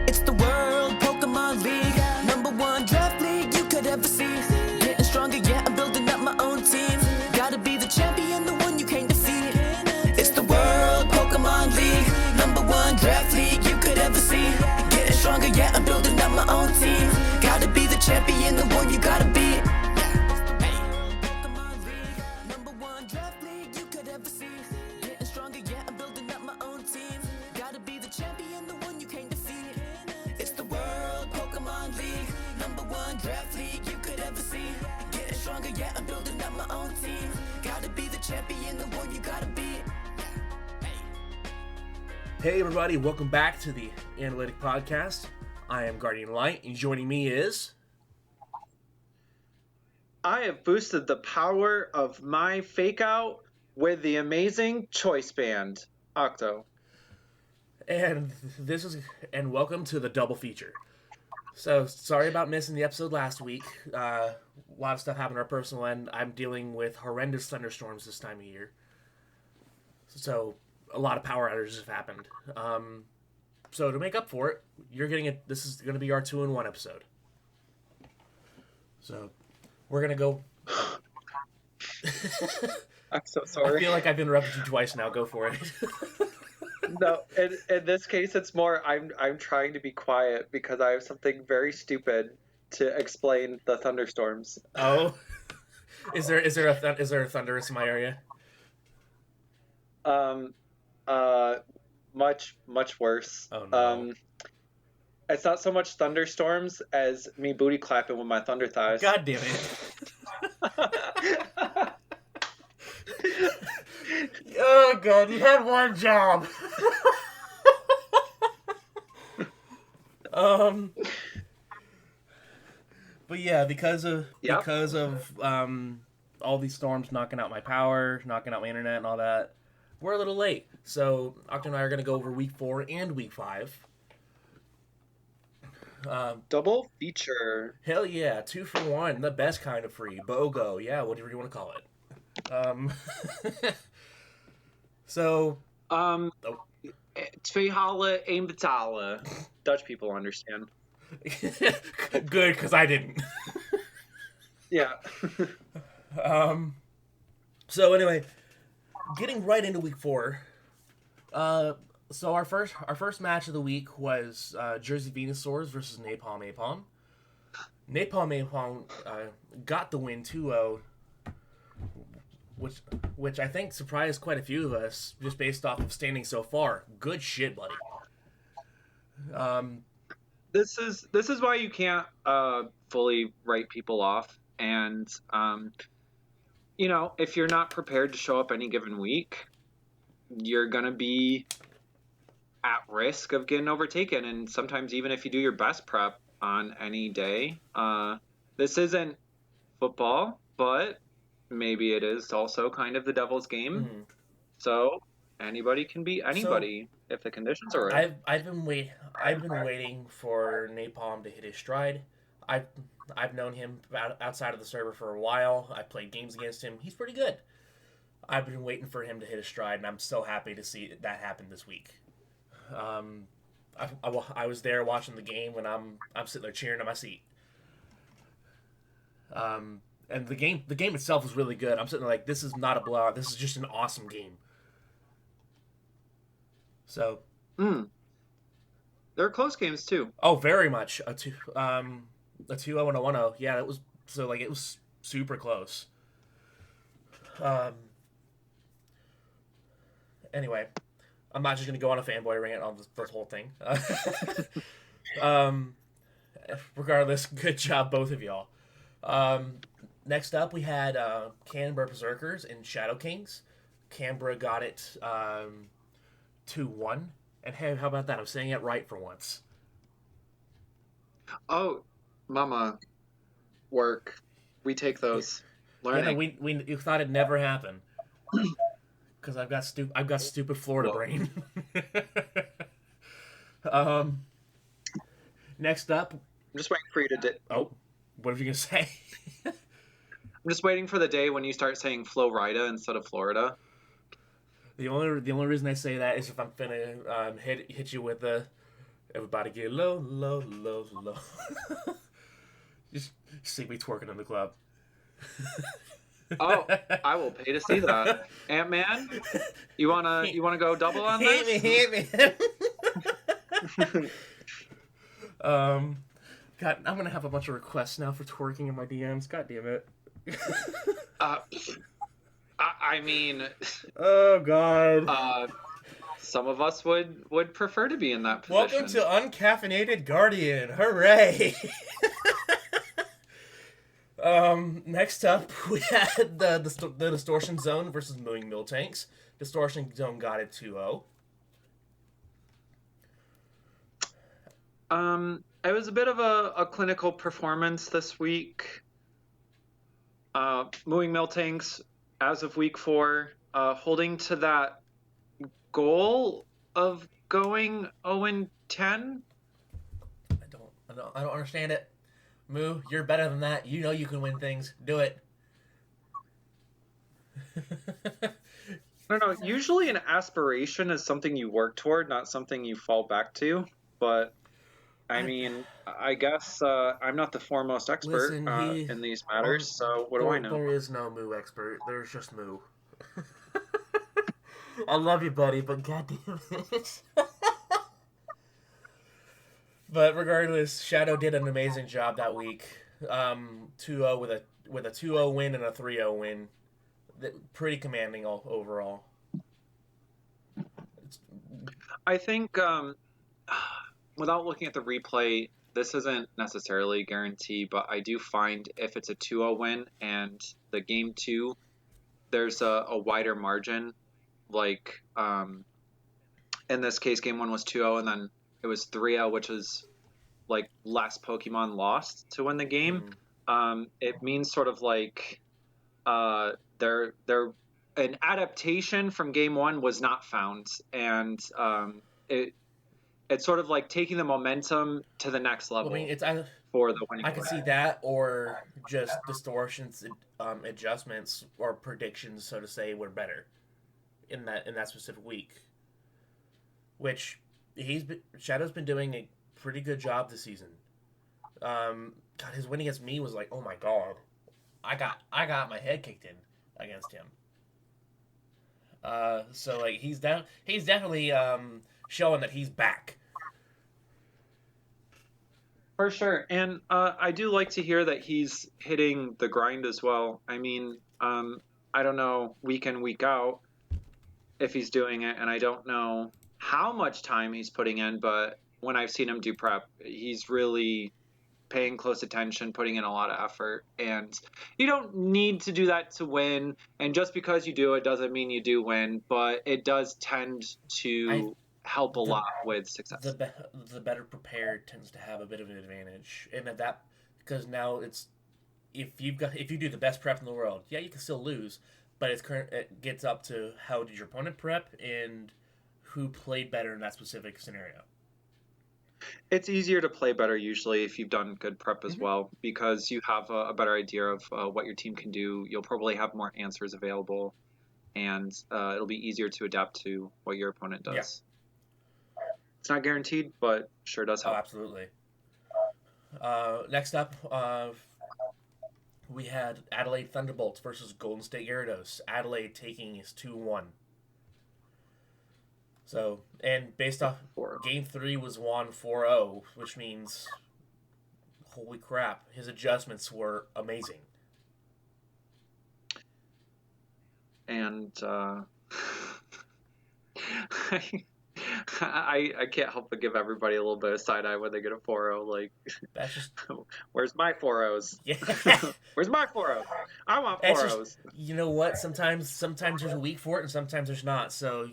It's the World Pokemon League, #1 draft league you could ever see. Getting stronger, yeah, I'm building up my own team. Gotta be the champion, the one you can't defeat. It's the World Pokemon League, #1 draft league you could ever see. Getting stronger, yeah, I'm building up my own team. Gotta be the champion, the one you gotta beat. Pokemon League, #1 draft league you could ever see. Getting stronger, yeah, I'm building up my own team. Gotta be the champion, the one you can't defeat. It's the World Pokemon League, #1 draft league you could ever see. Getting stronger, yeah, I'm building up my own team. Gotta be the champion, the one you gotta beat. Hey everybody, welcome back to the Analytic podcast. I am Guardian Light, and joining me is... I have boosted the power of my fake out with the amazing Choice Band, Octo. And welcome to the double feature. So, sorry about missing the episode last week. A lot of stuff happened on our personal end. I'm dealing with horrendous thunderstorms this time of year. So, a lot of power outages have happened. So, to make up for it, you're getting it. This is going to be our 2-in-1 episode. So, we're going to go... I'm so sorry. I feel like I've interrupted you twice now. Go for it. No, in this case, it's more I'm trying to be quiet because I have something very stupid to explain the thunderstorms. Oh, is there a thunderous in my area? Much worse. Oh no. It's not so much thunderstorms as me booty clapping with my thunder thighs. God damn it. Oh god, you had one job. But yeah, because of all these storms knocking out my power, knocking out my internet and all that, we're a little late. So Octo and I are going to go over week 4 and week 5. Double feature. Hell yeah, 2 for 1, the best kind of free. BOGO, yeah, whatever you want to call it. So... Twee halen, één betalen. Dutch people understand. Good, because I didn't. Yeah. So anyway, getting right into week 4. So our first match of the week was Jersey Venusaurs versus Napalm Apom. Napalm Apom got the win 2-0, which I think surprised quite a few of us just based off of standing so far. Good shit, buddy. This is why you can't fully write people off, and if you're not prepared to show up any given week, you're gonna be at risk of getting overtaken. And sometimes even if you do your best prep on any day, this isn't football, but maybe it is also kind of the devil's game. Mm-hmm. So anybody can beat anybody if the conditions are right. I've been waiting for Napalm to hit his stride. I've known him outside of the server for a while. I played games against him. He's pretty good. I've been waiting for him to hit his stride, and I'm so happy to see that happen this week. I was there watching the game when I'm sitting there cheering in my seat. And the game itself was really good. I'm sitting there like, this is not a blowout. This is just an awesome game. So. There are close games too. Oh, very much. A 2-0 and a 1-0. Yeah, it was super close. Anyway, I'm not just gonna go on a fanboy rant on this whole thing. Regardless, good job both of y'all. Next up, we had Canberra Berserkers and Shadow Kings. Canberra got it 2-1. And hey, how about that? I'm saying it right for once. Oh, mama, work. We take those. Learning. Yeah, we thought it'd never happen. Because I've got stupid Florida brain. Next up, I'm just waiting for you to. Oh, what were you gonna say? I'm just waiting for the day when you start saying Florida instead of Florida. The only reason I say that is if I'm finna hit you with Everybody get low, low, low, low. Just see me twerking in the club. Oh, I will pay to see that. Ant-Man, you wanna go double on Hit me, this? hit me. um, God, I'm gonna have a bunch of requests now for twerking in my DMs. God damn it. Uh, I mean, Oh God. some of us would prefer to be in that Welcome position. to Uncaffeinated Guardian. Hooray! Next up, we had the Distortion Zone versus Mooing Mill Tanks. Distortion Zone got it 2-0. It was a bit of a clinical performance this week. Mooing Mill Tanks, as of week 4, holding to that goal of going 0-10. I don't understand it. Moo, you're better than that. You know you can win things. Do it. I don't know. Usually, an aspiration is something you work toward, not something you fall back to. But I mean, I guess I'm not the foremost expert Listen, in these matters, so what do I know? There is no Moo expert. There's just Moo. I love you, buddy, but goddamn it. But regardless, Shadow did an amazing job that week. 2-0 with a 2-0 win and a 3-0 win. Pretty commanding overall. I think without looking at the replay, this isn't necessarily a guarantee, but I do find if it's a 2-0 win and the game 2, there's a wider margin. Like in this case, game 1 was 2-0, and then it was 3-0, which is like less Pokemon lost to win the game. It means sort of like they're an adaptation from game 1 was not found, and it's sort of like taking the momentum to the next level. Well, I mean, it's either for the winning. I can see that, or just Distortion's adjustments or predictions, so to say, were better in that specific week. Which Shadow's been doing a pretty good job this season. God, his win against me was like, oh my god, I got my head kicked in against him. So like he's definitely showing that he's back. For sure, and I do like to hear that he's hitting the grind as well. I mean, I don't know week in, week out if he's doing it, and I don't know how much time he's putting in, but when I've seen him do prep, he's really paying close attention, putting in a lot of effort, and you don't need to do that to win, and just because you do it doesn't mean you do win, but it does tend to help a lot with success. The better prepared tends to have a bit of an advantage, and that because now it's if you do the best prep in the world, yeah, you can still lose, but it gets up to how did your opponent prep and who played better in that specific scenario. It's easier to play better usually if you've done good prep as well, because you have a better idea of what your team can do. You'll probably have more answers available, and it'll be easier to adapt to what your opponent does. Yeah. It's not guaranteed, but sure does help. Oh, absolutely. Next up, we had Adelaide Thunderbolts versus Golden State Gyarados. Adelaide taking his 2-1. So, and based off game 3 was won 4-0, which means, holy crap, his adjustments were amazing. And I can't help but give everybody a little bit of side eye when they get a 4-0. Like, that's just where's my 4-0s? Yeah. Where's my 4-0? I want 4-0s. You know what? Sometimes there's a week for it, and sometimes there's not. So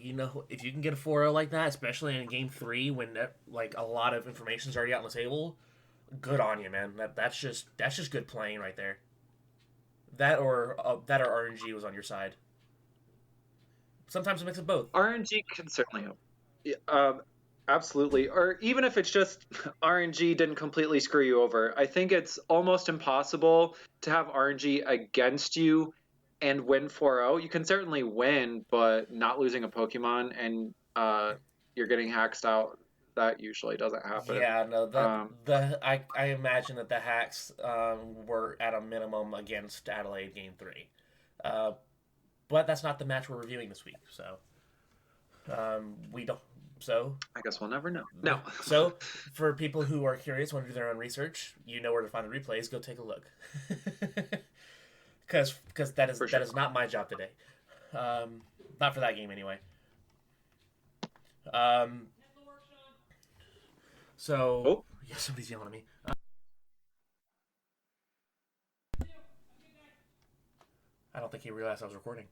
if you can get a 4-0 like that, especially in game 3 when like a lot of information's already out on the table, good on you, man. That's just good playing right there. That or RNG was on your side. Sometimes a mix of both. RNG can certainly help. Absolutely. Or even if it's just RNG didn't completely screw you over, I think it's almost impossible to have RNG against you and win 4-0. You can certainly win, but not losing a Pokemon and you're getting hacked out that usually doesn't happen. Yeah, no, Um, I imagine that the Hacks were at a minimum against Adelaide Game 3. Uh, but that's not the match we're reviewing this week, so we don't. So, I guess we'll never know. No. so for people who are curious, want to do their own research, you know where to find the replays. Go take a look, because that is For sure. not my job today. Not for that game anyway. Um, so Oh. yeah, somebody's yelling at me. I don't think he realized I was recording.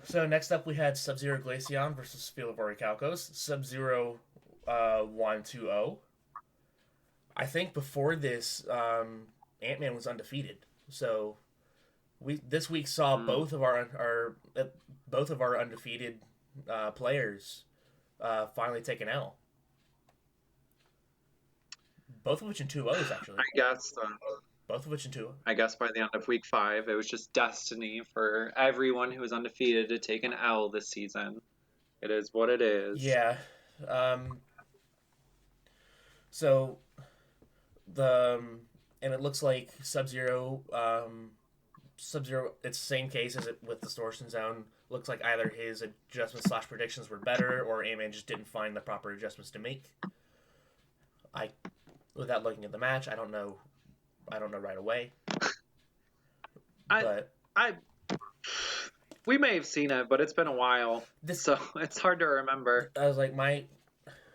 So next up we had Sub-Zero Glaceon versus Sphelovoricalcos. Sub-Zero won 2-0. I think before this, Ant-Man was undefeated. So we this week saw both of our undefeated players finally take an L. Both of which in 2-0s, actually. I guess. Both of which in 2-0. I guess by the end of week 5, it was just destiny for everyone who was undefeated to take an L this season. It is what it is. Yeah. So and it looks like Sub-Zero, it's the same case as it with Distortion Zone. Looks like either his adjustments / predictions were better, or Ant-Man just didn't find the proper adjustments to make. Without looking at the match, I don't know right away. We may have seen it, but it's been a while, so it's hard to remember. I was like,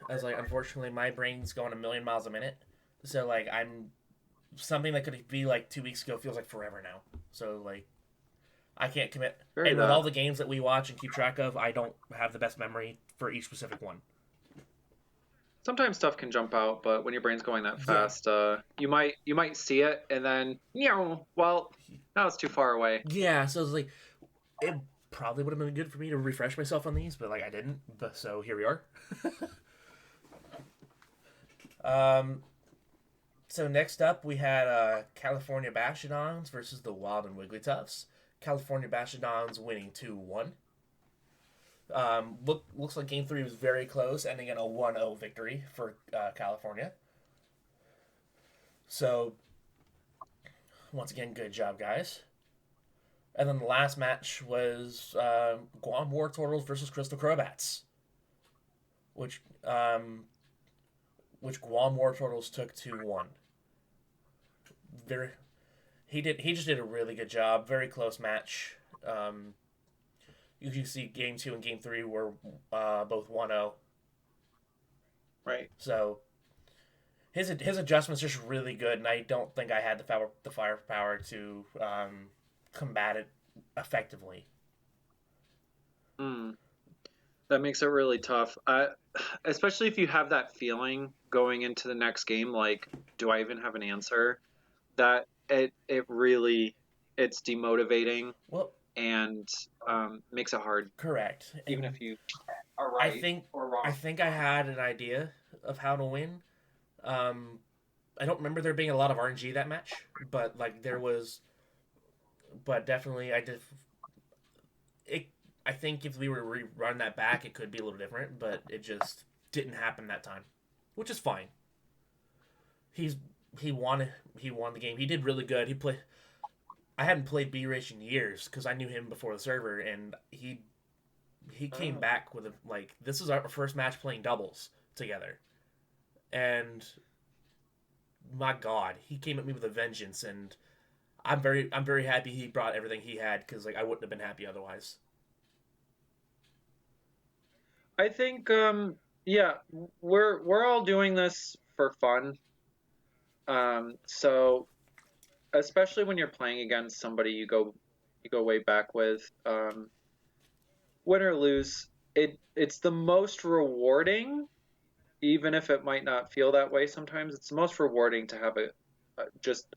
unfortunately, my brain's going a million miles a minute. So like, something that could be like 2 weeks ago feels like forever now. So like, I can't commit. And with all the games that we watch and keep track of, I don't have the best memory for each specific one. Sometimes stuff can jump out, but when your brain's going that fast, you might see it and then, well, now it's too far away. Yeah, so it's like, it probably would have been good for me to refresh myself on these, but like I didn't. So here we are. So next up we had California Bastiodons versus the Wild and Wigglytuffs. California Bastiodons winning 2-1. Looks like Game 3 was very close, ending in a 1-0 victory for California. So, once again, good job, guys. And then the last match was Guam War Turtles versus Crystal Crowbats, which Guam War Turtles took 2-1. He just did a really good job. Very close match. You can see Game 2 and Game 3 were both 1-0. Right. So his adjustments are just really good, and I don't think I had the firepower to combat it effectively. That makes it really tough. Especially if you have that feeling going into the next game, like, do I even have an answer? That it's demotivating. Well, and makes it hard. Correct. Even if you are right or wrong. I think I had an idea of how to win. I don't remember there being a lot of RNG that match, but like there was. But definitely, I did. I think if we were to rerun that back, it could be a little different, but it just didn't happen that time, which is fine. He won the game. He did really good. I hadn't played B-Rich in years because I knew him before the server, and he came back with this is our first match playing doubles together, and my God, he came at me with a vengeance, and I'm very happy he brought everything he had because I wouldn't have been happy otherwise. I think we're all doing this for fun, so. Especially when you're playing against somebody you go way back with, win or lose, it's the most rewarding, even if it might not feel that way sometimes. It's the most rewarding to have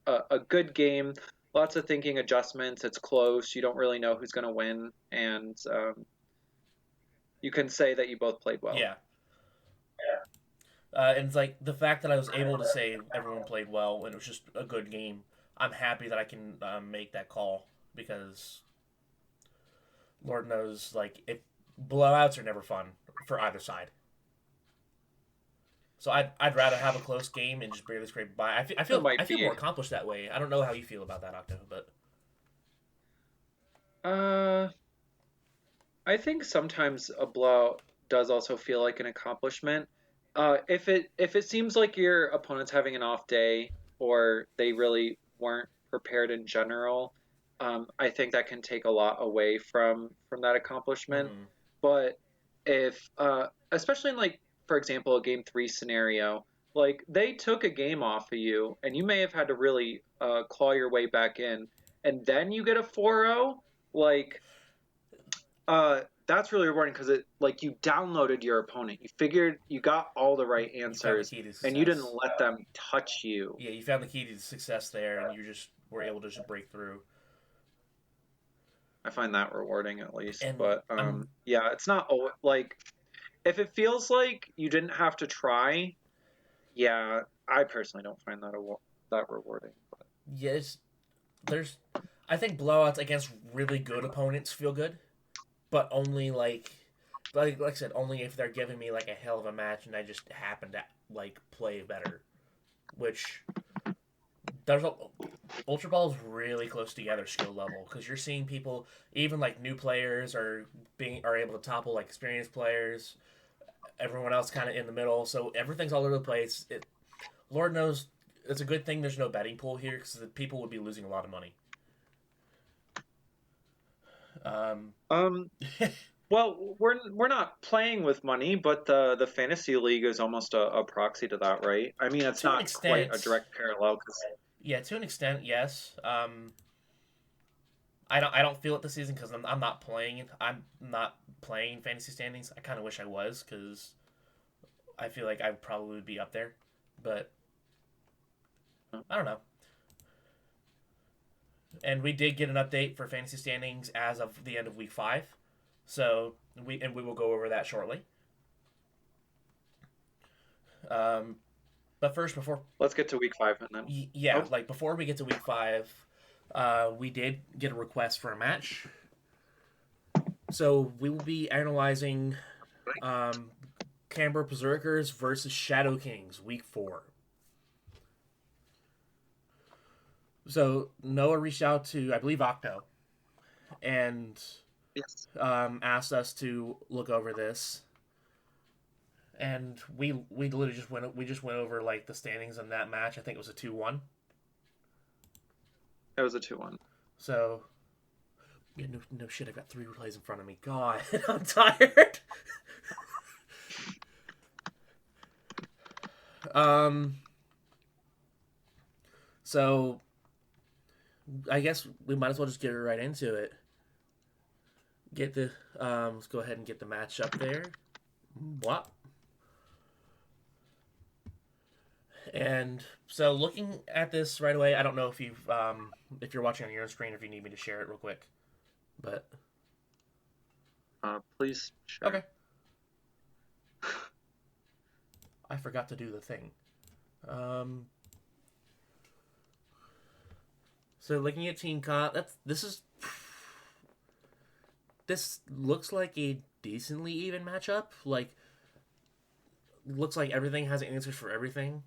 a good game, lots of thinking adjustments. It's close. You don't really know who's going to win, and you can say that you both played well. Yeah. And it's like the fact that I was able to say everyone played well and it was just a good game. I'm happy that I can make that call because Lord knows, if blowouts are never fun, for either side. So I'd rather have a close game and just barely scrape by. It might I feel be. more accomplished that way. I don't know how you feel about that, Octo, but Uh, I think sometimes a blowout does also feel like an accomplishment. If it seems like your opponent's having an off day or they really weren't prepared in general, I think that can take a lot away from that accomplishment. mm-hmm. But if especially in like for example a game three scenario, like they took a game off of you and you may have had to really claw your way back in, and then you get a 4-0, like that's really rewarding because it like you downloaded your opponent. You figured you got all the right You found the answers key to and you didn't success. let them touch you. Yeah, you found the key to success there, and you just were able to just break through. I find that rewarding at least. And But yeah, it's not like if it feels like you didn't have to try, yeah, I personally don't find that rewarding. But yes, there's. I think blowouts against really good opponents feel good, but only like I said, only if they're giving me like a hell of a match and I just happen to like play better. Which there's a Ultra Ball is really close together skill level because you're seeing people, even like new players are able to topple like experienced players. Everyone else kind of in the middle, so everything's all over the place. Lord knows it's a good thing there's no betting pool here because the people would be losing a lot of money. Um, um, well, we're not playing with money, but the fantasy league is almost a proxy to that, right? I mean, it's to an not quite a extent, direct parallel because yeah, to an extent, yes. I don't feel it this season because I'm not playing. I'm not playing fantasy standings. I kind of wish I was because I feel like I probably would be up there, but I don't know. And we did get an update for fantasy standings as of the end of week 5, so we will go over that shortly. Um, but first, before let's get to week 5 and then. yeah, Oh, like before we get to week 5, we did get a request for a match. So we will be analyzing Canberra Berserkers versus Shadow Kings, week 4. So Noah reached out to, I believe, Octo, and yes. asked us to look over this. And we literally just went over like the standings in that match. I think it was a 2-1. It was a 2-1. So yeah, no shit. I've got 3 replays in front of me. God, I'm tired. So I guess we might as well just get right into it. Let's go ahead and get the match up there. What? And so looking at this right away, I don't know if if you're watching on your own screen or if you need me to share it real quick, but Please. Sure. okay. I forgot to do the thing. So looking at Team Comp, this looks like a decently even matchup. Like, looks like everything has answers for everything.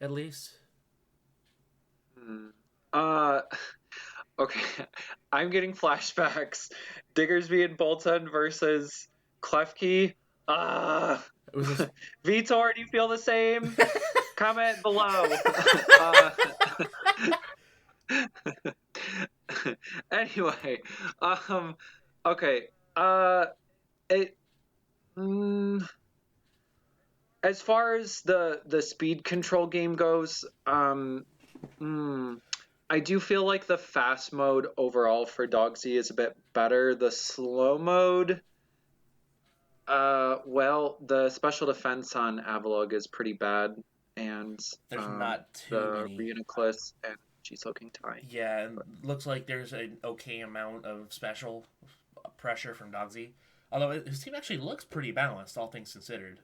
At least. Okay. I'm getting flashbacks. Diggersby and Bolton versus Klefki. It was just... Vitor, do you feel the same? Comment below. Anyway, okay. It. As far as the speed control game goes, I do feel like the fast mode overall for Dogsy is a bit better. The slow mode, well, the special defense on Avalog is pretty bad, and there's not too the many. Reuniclus and She's Looking Tie. Yeah, and looks like there's an okay amount of special pressure from Dogsy. Although his team actually looks pretty balanced, all things considered.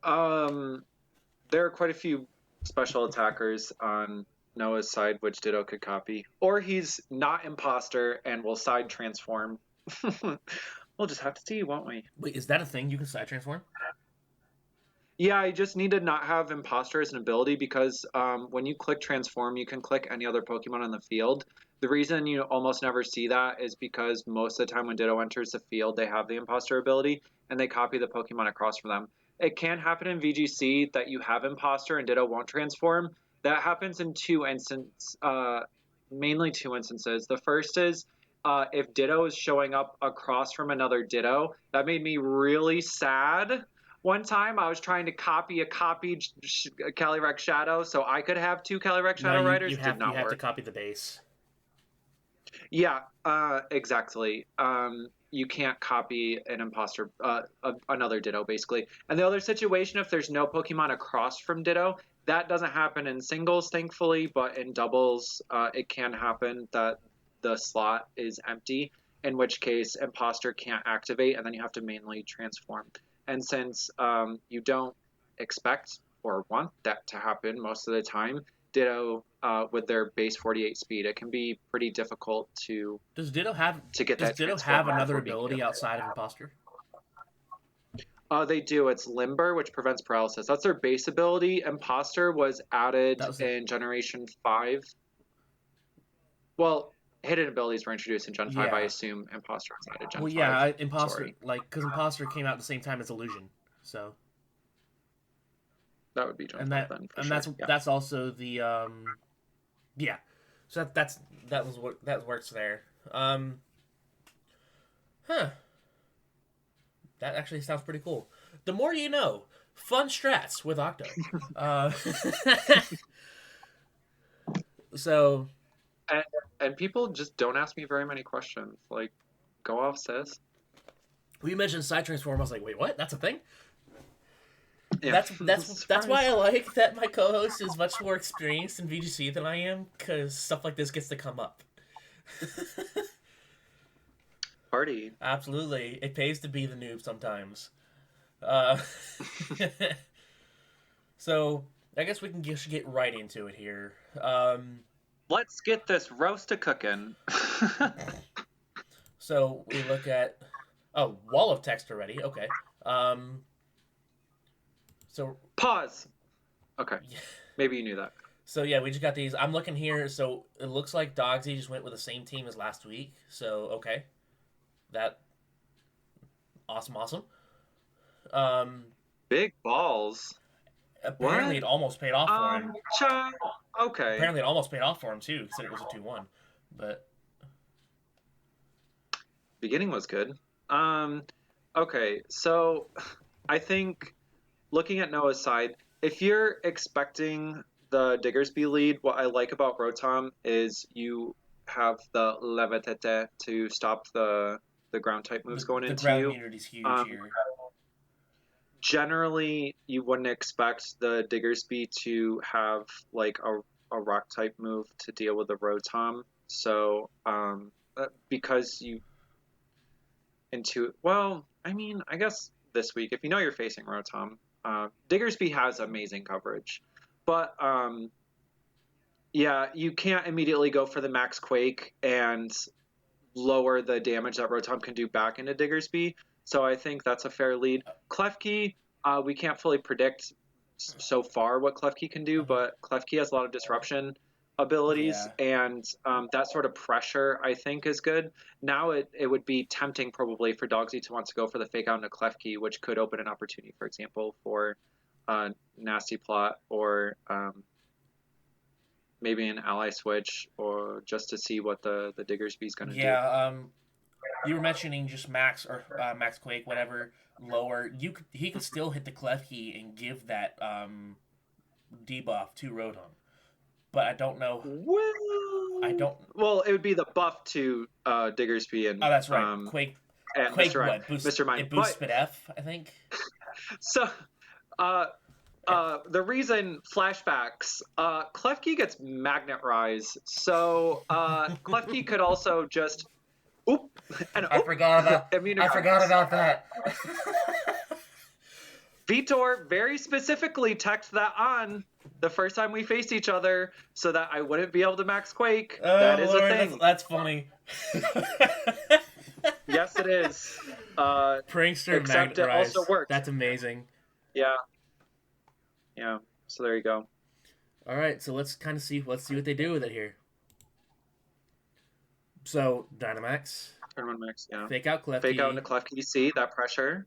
There are quite a few special attackers on Noah's side, which Ditto could copy. Or he's not imposter and will side transform We'll just have to see, won't we? Wait, is that a thing? You can side transform? Yeah, I just need to not have Imposter as an ability because when you click Transform, you can click any other Pokemon on the field. The reason you almost never see that is because most of the time when Ditto enters the field, they have the Imposter ability and they copy the Pokemon across from them. It can happen in VGC that you have Imposter and Ditto won't transform. That happens in mainly two instances. The first is if Ditto is showing up across from another Ditto. That made me really sad. One time I was trying to copy a copied Calyrex Shadow so I could have two Calyrex No, Shadow you, Riders. you Did have not you have to work. copy the base. Yeah, exactly. You can't copy an imposter, another Ditto, basically. And the other situation, if there's no Pokemon across from Ditto, that doesn't happen in singles, thankfully, but in doubles, it can happen that the slot is empty, in which case imposter can't activate, and then you have to manually transform. And since you don't expect or want that to happen most of the time, Ditto with their base 48 speed, it can be pretty difficult Does Ditto have to get does that Ditto transform have off another before being hit. ability outside of Imposter? They do. It's Limber, which prevents paralysis. That's their base ability. Imposter was added That was in Generation 5. Well, hidden abilities were introduced in Gen 5. I yeah. assume Imposter was added Gen Well, 5. yeah, Imposter, Sorry. because Imposter came out at the same time as Illusion, so That would be Gen and 5 that then, for and sure. that's Yeah. that's also the yeah, so that was what that works there. Huh, that actually sounds pretty cool. The more you know, fun strats with Octo. Uh, so And, and people just don't ask me very many questions. Like, go off, sis. we mentioned side transform. I was like, wait, what? That's a thing. Yeah. That's why I like that my co-host is much more experienced in VGC than I am, because stuff like this gets to come up. Party. Absolutely, it pays to be the noob sometimes. Uh, so I guess we can just get right into it here. Let's get this roast a cooking. So we look at wall of text already. Okay. So Pause. Okay. Maybe you knew that. So yeah, we just got these. I'm looking here. So it looks like Dogsy just went with the same team as last week. So okay, that awesome. Big balls. Apparently What? it almost paid off for him. Okay. Apparently it almost paid off for him too, considering it was a 2-1. But Beginning was good. Okay, so I think looking at Noah's side, if you're expecting the Diggersby lead, what I like about Rotom is you have the Levitate to stop the ground type moves going the into ground you. immunity's huge here. Generally, you wouldn't expect the Diggersby to have like a rock type move to deal with the Rotom. So, because you well, I mean, I guess this week, if you know you're facing Rotom, Diggersby has amazing coverage. But yeah, you can't immediately go for the Max Quake and lower the damage that Rotom can do back into Diggersby. So I think that's a fair lead. Klefki, we can't fully predict so far what Klefki can do, but Klefki has a lot of disruption abilities, and that sort of pressure I think is good. Now it would be tempting probably for Dogsy to want to go for the fake out into Klefki, which could open an opportunity, for example, for Nasty Plot or maybe an ally switch, or just to see what the Diggersby is going to do. You were mentioning just Max or Max Quake, whatever, lower. He could still hit the Klefki and give that debuff to Rotom. But I don't know. Well, it would be the buff to Diggersby and. Oh, that's right. Quake. And Quake Mr. what? Mr. Mime. It boosts Spit F, I think. So, the reason flashbacks, Klefki gets Magnet Rise, so Klefki could also just. I forgot about that. Vitor very specifically teched that on the first time we faced each other so that I wouldn't be able to max Quake. Oh, that is Lord, a thing. That's funny. Yes, it is. Prankster Except Magnet it also Rise. worked. That's amazing. Yeah, yeah. So there you go. All right, so let's see what they do with it here. So Dynamax, Turn one max. Yeah. fake out Fake out into Klefki. Klefki. See that pressure?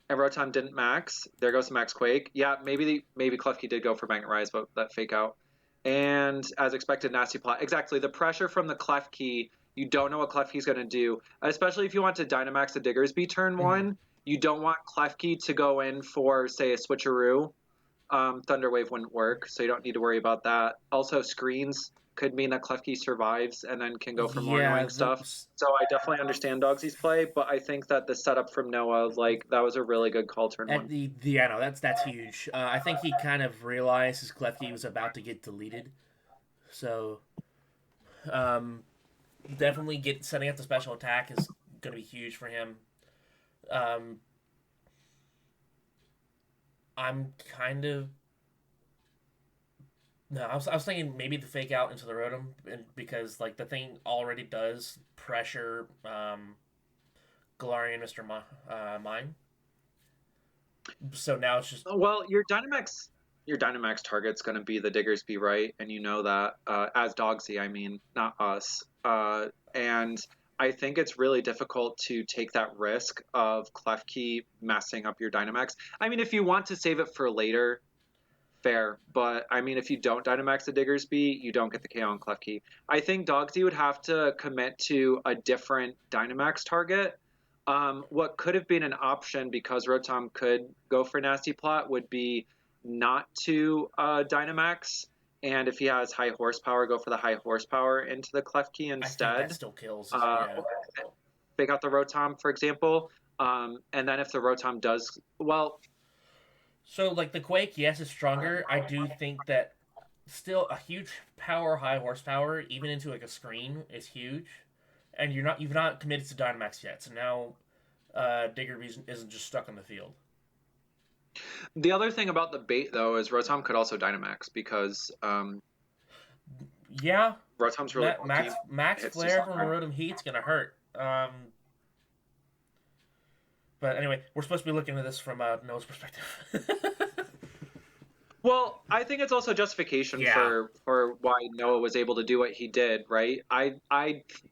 And Rotom didn't max. There goes the Max Quake. Yeah, maybe Klefki did go for Magnet Rise, but that fake out. And as expected, Nasty Plot. Exactly. The pressure from the Klefki, you don't know what Klefki's going to do. Especially if you want to Dynamax the Diggersby turn Mm-hmm. one, you don't want Klefki to go in for, say, a switcheroo. Thunder Wave wouldn't work, so you don't need to worry about that. Also, screens could mean that Klefki survives and then can go for more Yeah, annoying stuff. So I definitely understand Dogsy's play, but I think that the setup from Noah, like, that was a really good call turn at one. the I know that's huge. I think he kind of realized his Klefki was about to get deleted, so um, definitely get setting up the special attack is going to be huge for him. Um, I'm kind of no, I was thinking maybe the fake out into the Rotom because like the thing already does pressure Galarian Mister Mine, so now it's just Well, your Dynamax target's going to be the Diggersby, right? And you know that as Dogsy, I mean, not us. And I think it's really difficult to take that risk of Klefki messing up your Dynamax. I mean, if you want to save it for later, fair. But I mean, if you don't Dynamax the Diggersby, you don't get the KO on Klefki. I think Dogsy would have to commit to a different Dynamax target. What could have been an option because Rotom could go for Nasty Plot would be not to Dynamax, and if he has high horsepower, go for the high horsepower into the Klefki I think that instead. still kills. Uh, Yeah. Fake out the Rotom, for example. And then if the Rotom does well, So like the Quake, yes, is stronger. I do think that still a huge power, high horsepower, even into like a screen, is huge. And you've not committed to Dynamax yet, so now Digger isn't just stuck on the field. the other thing about the bait though is Rotom could also Dynamax because Yeah, Rotom's really bulky. Max Hits too Flare from strong. Rotom Heat's gonna hurt. But anyway, we're supposed to be looking at this from Noah's perspective. Well, I think it's also justification Yeah, for why Noah was able to do what he did, right? I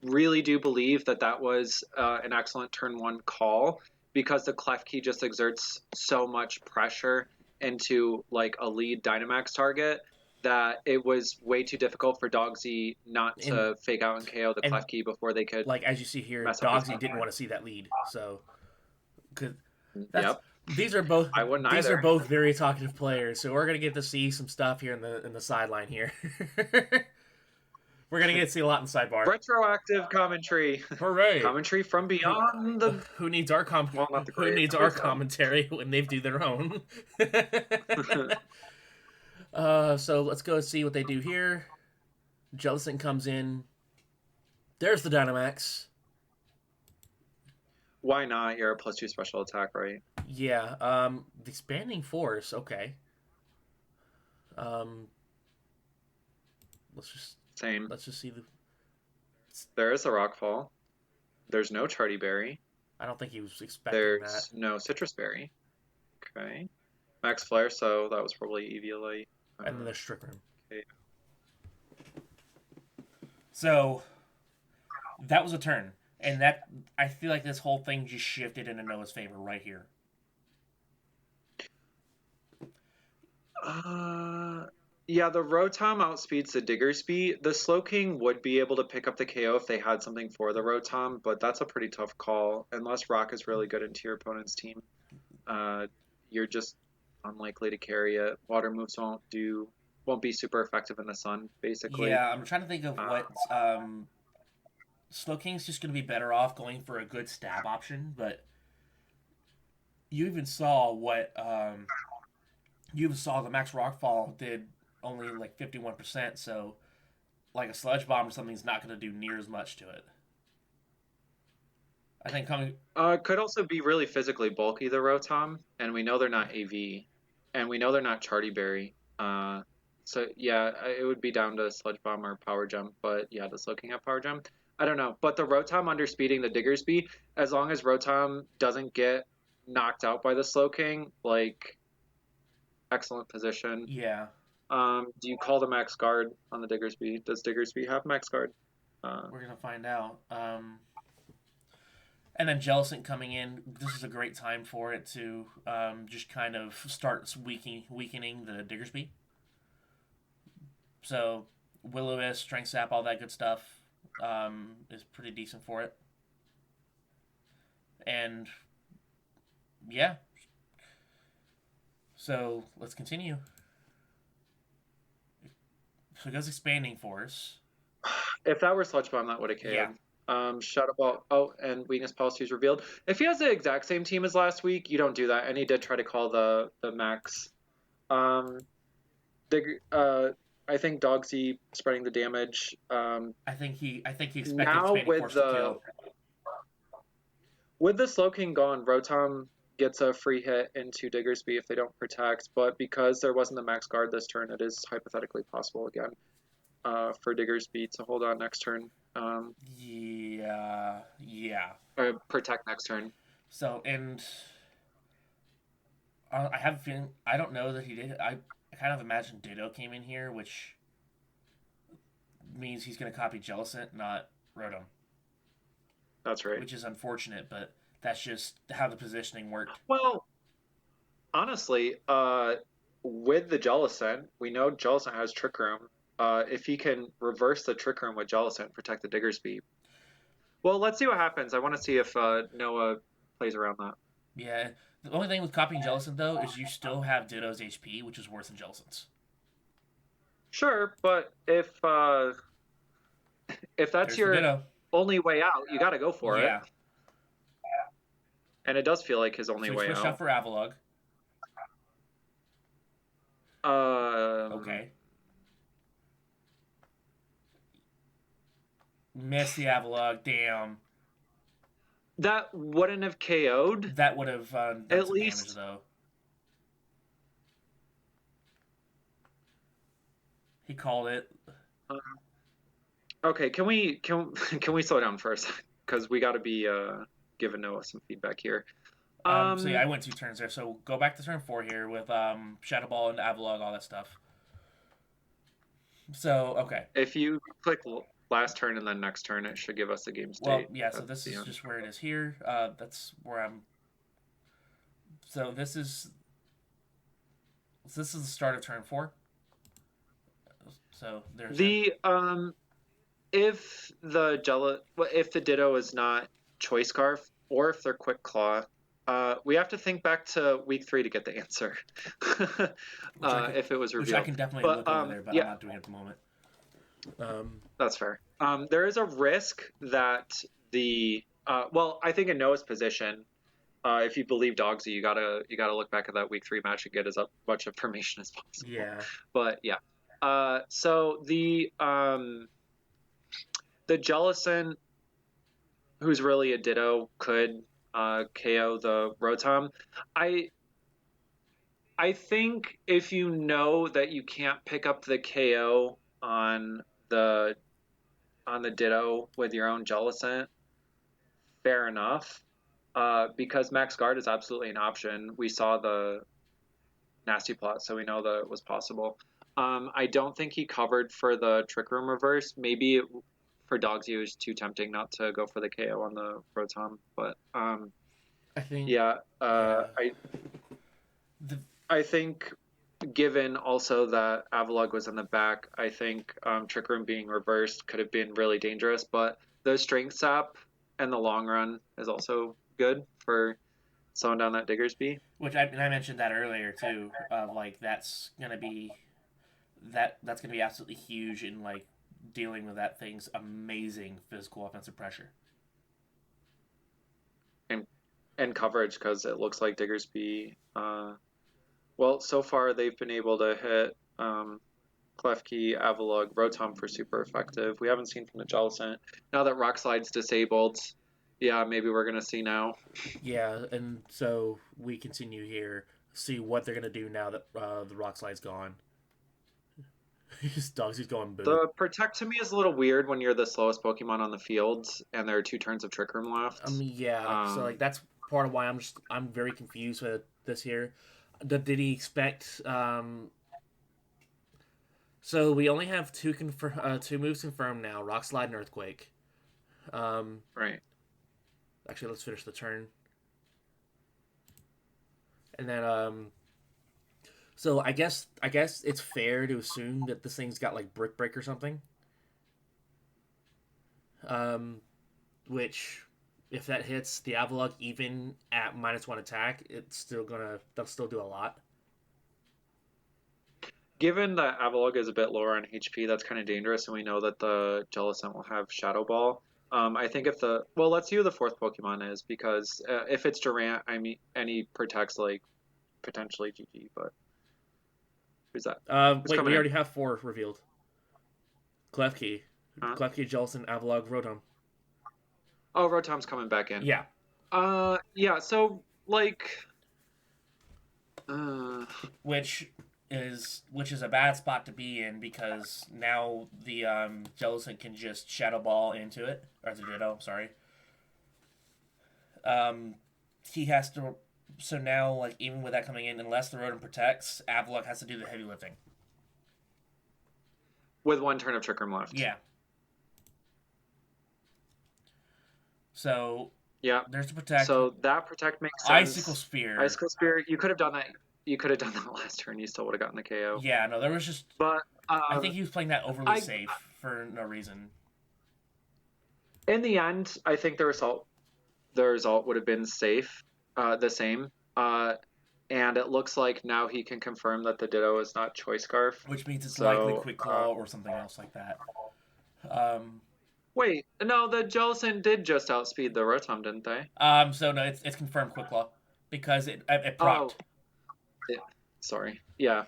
really do believe that that was an excellent turn one call because the Klefki just exerts so much pressure into like a lead Dynamax target that it was way too difficult for Dogsy not and to fake out and KO the and Klefki before they could like as you see here, mess up his Dogsy didn't timeline. want to see that lead, so cause that's Yep, these are both I wouldn't these are either. both very talkative players, so we're gonna get to see some stuff here in the sideline here. We're gonna get to see a lot in sidebar. Retroactive commentary, Hooray! commentary from Who beyond the who needs our well, not the who grave, needs but our commentary when they do their own? So let's go see what they do here. Jellicent comes in. There's the Dynamax. Why not? You're a +2 special attack, right? Yeah. The expanding force. Okay. Um. Let's just Same. let's just see the. There is a Rockfall. There's no Charty Berry. I don't think he was expecting that. There's no Citrus Berry. Okay. Max Flare, so that was probably Eviolite. And then there's Strick Room. Okay. So that was a turn, and that I feel like this whole thing just shifted into Noah's favor right here. Yeah, the Rotom outspeeds the Diggersby. The Slowking would be able to pick up the KO if they had something for the Rotom, but that's a pretty tough call. Unless Rock is really good into your opponent's team, you're just unlikely to carry it. Water moves won't be super effective in the sun, basically. Yeah, I'm trying to think of what Slowking's just going to be better off going for a good stab option, but you even saw what you even saw the Max Rockfall did only like 51%, so like a Sludge Bomb or something's not going to do near as much to it. I think coming Could also be really physically bulky, the Rotom, and we know they're not AV, and we know they're not Charty Berry. So yeah, it would be down to Sludge Bomb or Power Jump, but yeah, the Slowking at Power Jump. I don't know. But the Rotom underspeeding the Diggersby, as long as Rotom doesn't get knocked out by the Slowking, like excellent position. Yeah. Do you call the max guard on the Diggersby? Does Diggersby have max guard? We're gonna find out. And then Jellicent coming in, this is a great time for it to just kind of start weakening the Diggersby. So Will-O-Wisp, Strength Sap, all that good stuff is pretty decent for it. And yeah, so let's continue. So it goes Expanding Force. If that were Sludge Bomb, that would have KO'd. Yeah. Shadow Ball. Oh, and Weakness Policy is revealed. If he has the exact same team as last week, you don't do that. And he did try to call the max. I think Dogsy spreading the damage. I think he expected Now Expanding Force to kill. With the Slowking gone, Rotom gets a free hit into Diggersby if they don't protect. But because there wasn't the max guard this turn, it is hypothetically possible again for Diggersby to hold on next turn. Yeah. Or protect next turn. So, and I have a feeling, I don't know that he did. I kind of imagine Ditto came in here, which means he's going to copy Jellicent, not Rotom. That's right. Which is unfortunate, but that's just how the positioning worked. Well, honestly, with the Jellicent, we know Jellicent has Trick Room. If he can reverse the Trick Room with Jellicent and protect the Diggersby. Well, let's see what happens. I want to see if Noah plays around that. Yeah. The only thing with copying Jellicent, though, is you still have Ditto's HP, which is worse than Jellicent's. Sure, but if that's There's your only way out, you got to go for it. And it does feel like his only way out. Switch out for Avalog. Okay. Miss the Avalog, damn. That wouldn't have KO'd. That would have done at some least damage, though. He called it. Okay, can we slow down first? Because we got to be giving Noah some feedback here. So yeah, I went 2 turns there. So go back to turn 4 here with Shadow Ball and Avalog, all that stuff. So okay. If you click last turn and then next turn, it should give us the game state. Well, yeah. So this is just where it is here. That's where I'm. So this is the start of turn 4. So there's the if the Ditto is not Choice Scarf or if they're Quick Claw, we have to think back to week 3 to get the answer. If it was revealed, which I can definitely look over there, but I'm not doing it at the moment. That's fair. There is a risk that I think in Noah's position, if you believe Dogsy, you gotta look back at that week 3 match and get as much information as possible. Yeah. But yeah. So the Jellicent, who's really a Ditto, could KO the Rotom. I think if you know that you can't pick up the KO on the Ditto with your own Jellicent, fair enough. Because Max Guard is absolutely an option. We saw the Nasty Plot, so we know that it was possible. I don't think he covered for the Trick Room reverse. Maybe for Dogsy it was too tempting not to go for the KO on the Rotom, but I think I think given also that Avalog was in the back, I think Trick Room being reversed could have been really dangerous, but the Strength Sap in the long run is also good for slowing down that Diggersby. Which I mentioned that earlier too. That's gonna be absolutely huge in like dealing with that thing's amazing physical offensive pressure and coverage, because it looks like Diggersby. So far they've been able to hit Klefki, Avalog, Rotom for super effective. We haven't seen from the Jellicent. Now that Rock Slide's disabled, yeah, maybe we're going to see now. Yeah, and so we continue here, see what they're going to do now that the Rock Slide's gone. His dogs, he's going boo. The Protect to me is a little weird when you're the slowest Pokemon on the field and there are 2 turns of Trick Room left. Yeah. So like that's part of why I'm very confused with this here. Did he expect? So we only have two moves confirmed now: Rock Slide and Earthquake. Right. Actually, let's finish the turn, and then So I guess it's fair to assume that this thing's got like Brick Break or something. Which, if that hits the Avalugg even at -1 attack, they'll still do a lot. Given that Avalugg is a bit lower on HP, that's kind of dangerous, and we know that the Jellicent will have Shadow Ball. I think if let's see who the 4th Pokemon is, because if it's Durant, I mean, and he protects like potentially GG, but who's that? Who's Wait, we in? already have 4 revealed. Klefki, Huh? Klefki, Jellicent, Avalugg, Rotom. Oh, Rotom's coming back in. Yeah. Yeah. So like, Which is a bad spot to be in because now the Jellicent can just Shadow Ball into it, or the Ditto. Sorry. He has to. So now, like, even with that coming in, unless the Rotom protects, Avalugg has to do the heavy lifting. with 1 turn of Trick Room left. Yeah. So Yeah. there's the protect. So that protect makes sense. Icicle Spear. Icicle Spear. You could have done that. You could have done that last turn. You still would have gotten the KO. Yeah. No, there was just. But I think he was playing that overly safe for no reason. In the end, I think the result would have been safe, the same. And it looks like now he can confirm that the Ditto is not Choice Scarf. Which means it's likely Quick Claw or something else like that. Wait, no, the Jellicent did just outspeed the Rotom, didn't they? So no, it's confirmed Quick Claw because it procced. Sorry. Yeah.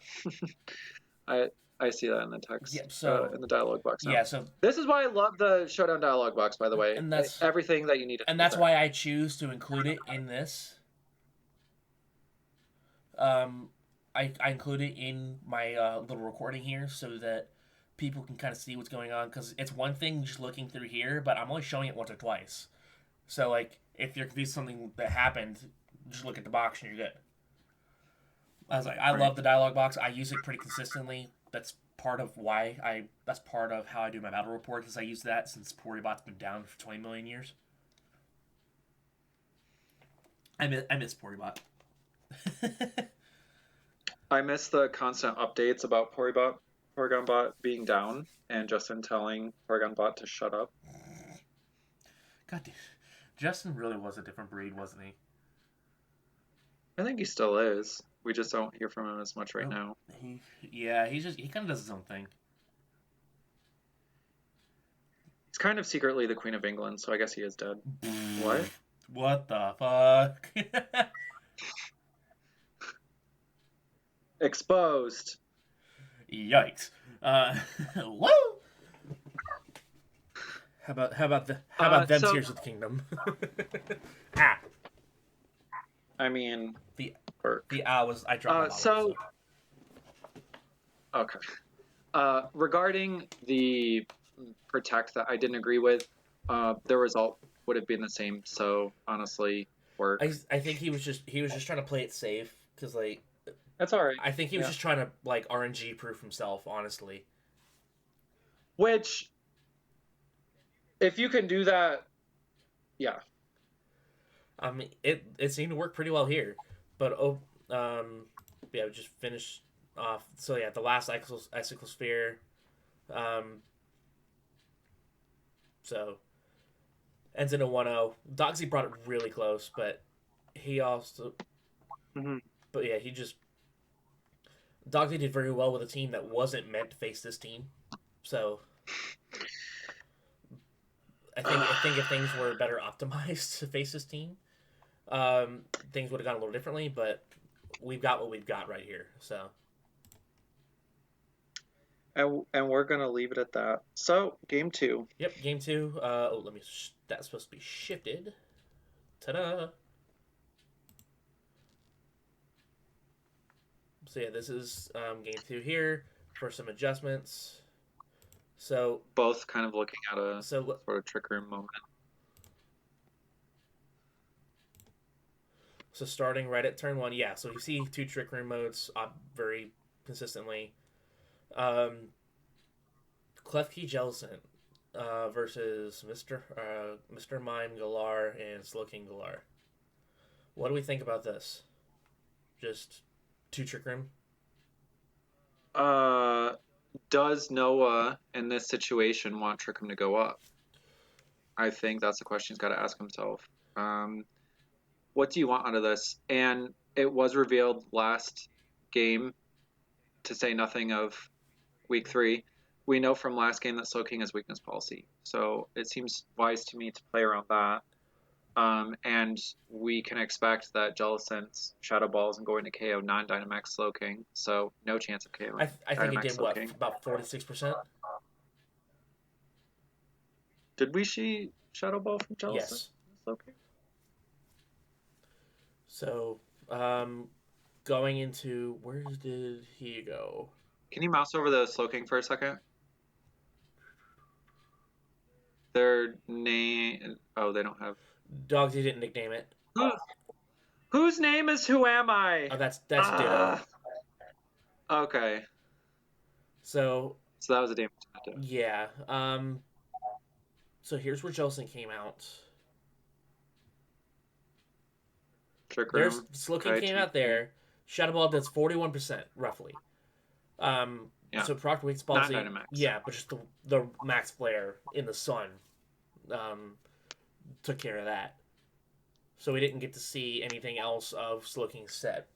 I see that in the text. Yeah, so in the dialogue box. Now. Yeah, so this is why I love the Showdown dialogue box. By the way, and that's everything that you need. And that's why I choose to include it in this. I include it in my little recording here so that people can kind of see what's going on, because it's one thing just looking through here, but I'm only showing it once or twice. So like, if you're confused something that happened, just look at the box and you're good. I was like, I love the dialogue box. I use it pretty consistently. That's part of that's part of how I do my battle report, because I use that since Poribot's been down for 20 million years. I miss Poribot. I miss the constant updates about Porygon Bot being down and Justin telling Porygon Bot to shut up. God damn. Justin really was a different breed, wasn't he? I think he still is. We just don't hear from him as much right now. He kind of does his own thing. He's kind of secretly the Queen of England, so I guess he is dead. What? What the fuck? Exposed. Yikes. Woo! How about them Tears of the Kingdom? Ah. I mean, the was I dropped. So okay. Regarding the protect that I didn't agree with, the result would have been the same. So honestly, work. I think he was just trying to play it safe, because like that's all right. I think he was just trying to like RNG proof himself, honestly. Which, if you can do that, yeah. I mean, it seemed to work pretty well here, but we just finished off. So yeah, the last icicle sphere, so ends in a 1-0. Dogsy brought it really close, but he also, but yeah, Dogsy did very well with a team that wasn't meant to face this team, so. I think if things were better optimized to face this team, things would have gone a little differently. But we've got what we've got right here. So, and we're gonna leave it at that. So, game 2. Yep, game 2. That's supposed to be shifted. Ta-da! So yeah, this is game 2 here for some adjustments. So Both kind of looking at a so sort of trick room moment. So starting right at turn 1, yeah. So you see 2 Trick Room modes very consistently. Klefki Jellicent versus Mr. Mime Galar and Slowking Galar. What do we think about this? Just 2 Trick Room? Does Noah in this situation want Trick Room to go up? I think that's the question he's got to ask himself. What do you want out of this? And it was revealed last game, to say nothing of week 3. We know from last game that Slowking has weakness policy, so it seems wise to me to play around that. And we can expect that Jellicent's Shadow Ball isn't going to KO non-Dynamax Slowking, so no chance of KOing. I think it Dynamax did, Slowking. about 46%? Did we see Shadow Ball from Jellicent? Yes. Slowking? So, going into... Where did he go? Can you mouse over the Slowking for a second? Their name... Oh, they don't have... Dogsy didn't nickname it. Whose name is Who Am I? Oh, that's Ditto. Okay. So that was a damage. yeah. So here's where Jellicent came out. Trick There's Room. Slowking came out there. Shadow Ball does 41% roughly. Yeah. So Proctor Weak's policy. Not Dynamax. Yeah, but just the max player in the sun took care of that. So we didn't get to see anything else of Slowking's set.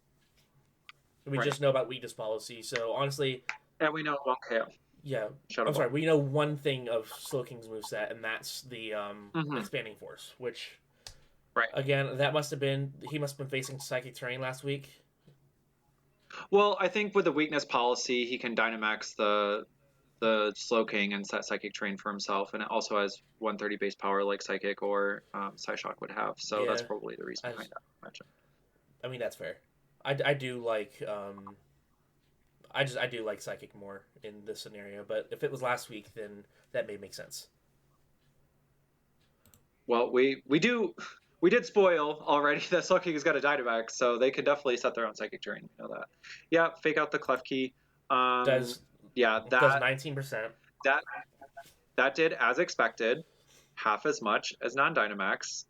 We just know about weakness policy. So honestly, and we know it won't KO. Yeah, Shadow I'm Ball. sorry. We know one thing of Slowking's moveset, and that's the expanding force. Which, again, that must have been he must have been facing Psychic Terrain last week. Well, I think with the weakness policy, he can Dynamax the Slowking and set Psychic Terrain for himself, and it also has 130 base power like Psychic or Psyshock would have. So that's probably the reason behind that. I mean, that's fair. I do like I do like Psychic more in this scenario, but if it was last week, then that may make sense. Well, we did spoil already that Slowking has got a Dynamax, so they could definitely set their own Psychic Terrain. You know that. Yeah, fake out the Klefki. Does 19%. That did as expected, half as much as non-Dynamax,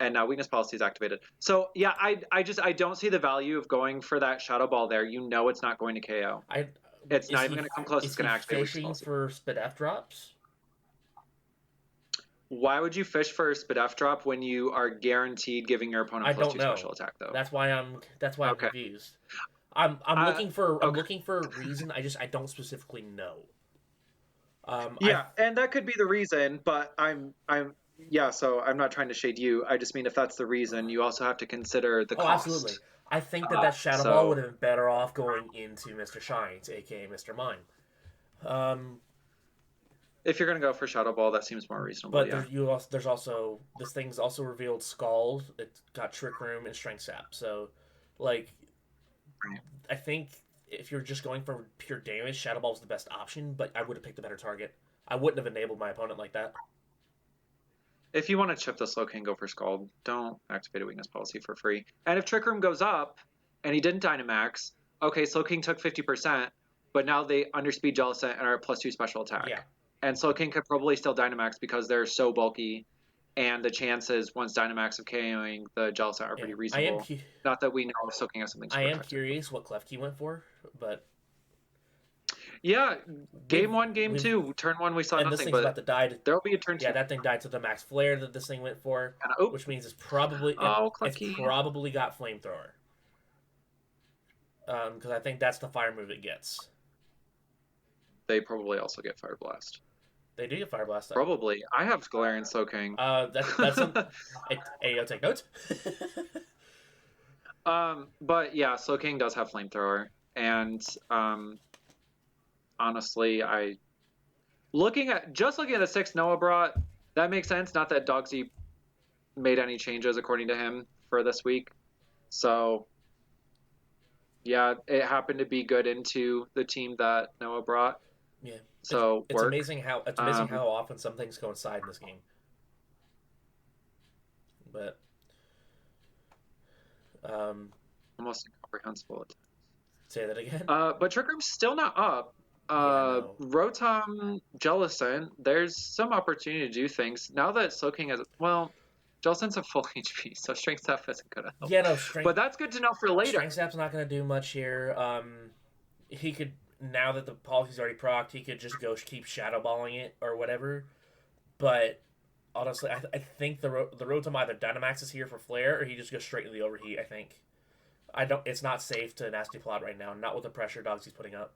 and now weakness policy is activated. So yeah, I don't see the value of going for that Shadow Ball there. You know it's not going to KO. It's not even going to come close. It's going to activate weakness policy. For Spidef drops? Why would you fish for a Spidef drop when you are guaranteed giving your opponent +2 special attack though? That's why I'm confused. I'm looking for a reason. I don't specifically know. And that could be the reason, but so I'm not trying to shade you. I just mean if that's the reason, you also have to consider the cost. Absolutely. I think that Shadow Ball would have been better off going into Mr. Shines, aka Mr. Mime. If you're gonna go for Shadow Ball, that seems more reasonable. But there's also this thing's also revealed Scald. It's got Trick Room and Strength Sap. So, I think if you're just going for pure damage, Shadow Ball is the best option. But I would have picked a better target. I wouldn't have enabled my opponent like that. If you want to chip the Slowking, go for Scald. Don't activate a weakness policy for free. And if Trick Room goes up, and he didn't Dynamax, okay, Slowking took 50%, but now they underspeed Jellicent and are a +2 special attack. Yeah. And Slowking could probably still Dynamax because they're so bulky, and the chances once Dynamax of KOing the Jellicent are pretty reasonable. Not that we know if Slowking has something super effective. Curious what Klefki went for, but... Yeah, game 1, game 2, turn 1 we saw and nothing, this thing's but about to die. There'll be a turn 2. Yeah, that thing died to the max flare that this thing went for, which means it's probably it's probably got Flamethrower. Because I think that's the fire move it gets. They probably also get Fire Blast. They do get Fire Blast. Probably. I have Galarian Slowking. That's I'll take notes. But yeah, Slowking does have Flamethrower, and honestly, looking at the 6 Noah brought, that makes sense. Not that Dogsy made any changes according to him for this week. So Yeah, it happened to be good into the team that Noah brought, Yeah, so it's work. amazing how Um, often some things coincide in this game. But um, almost incomprehensible. say that again. But Trick Room's still not up. Yeah, no. Rotom, Jellison, there's some opportunity to do things. Now that Slowking has, well, Jellison's a full HP, so Strength Staff isn't gonna help. Yeah, no. But that's good to know for later. Strength Sap's not going to do much here. He could, now that the policy's already procced, he could just go keep shadow balling it or whatever. But honestly, I think the Rotom either Dynamax here for Flare or he just goes straight into the overheat. I think. I don't. It's not safe to nasty plot right now. Not with the pressure dogs he's putting up.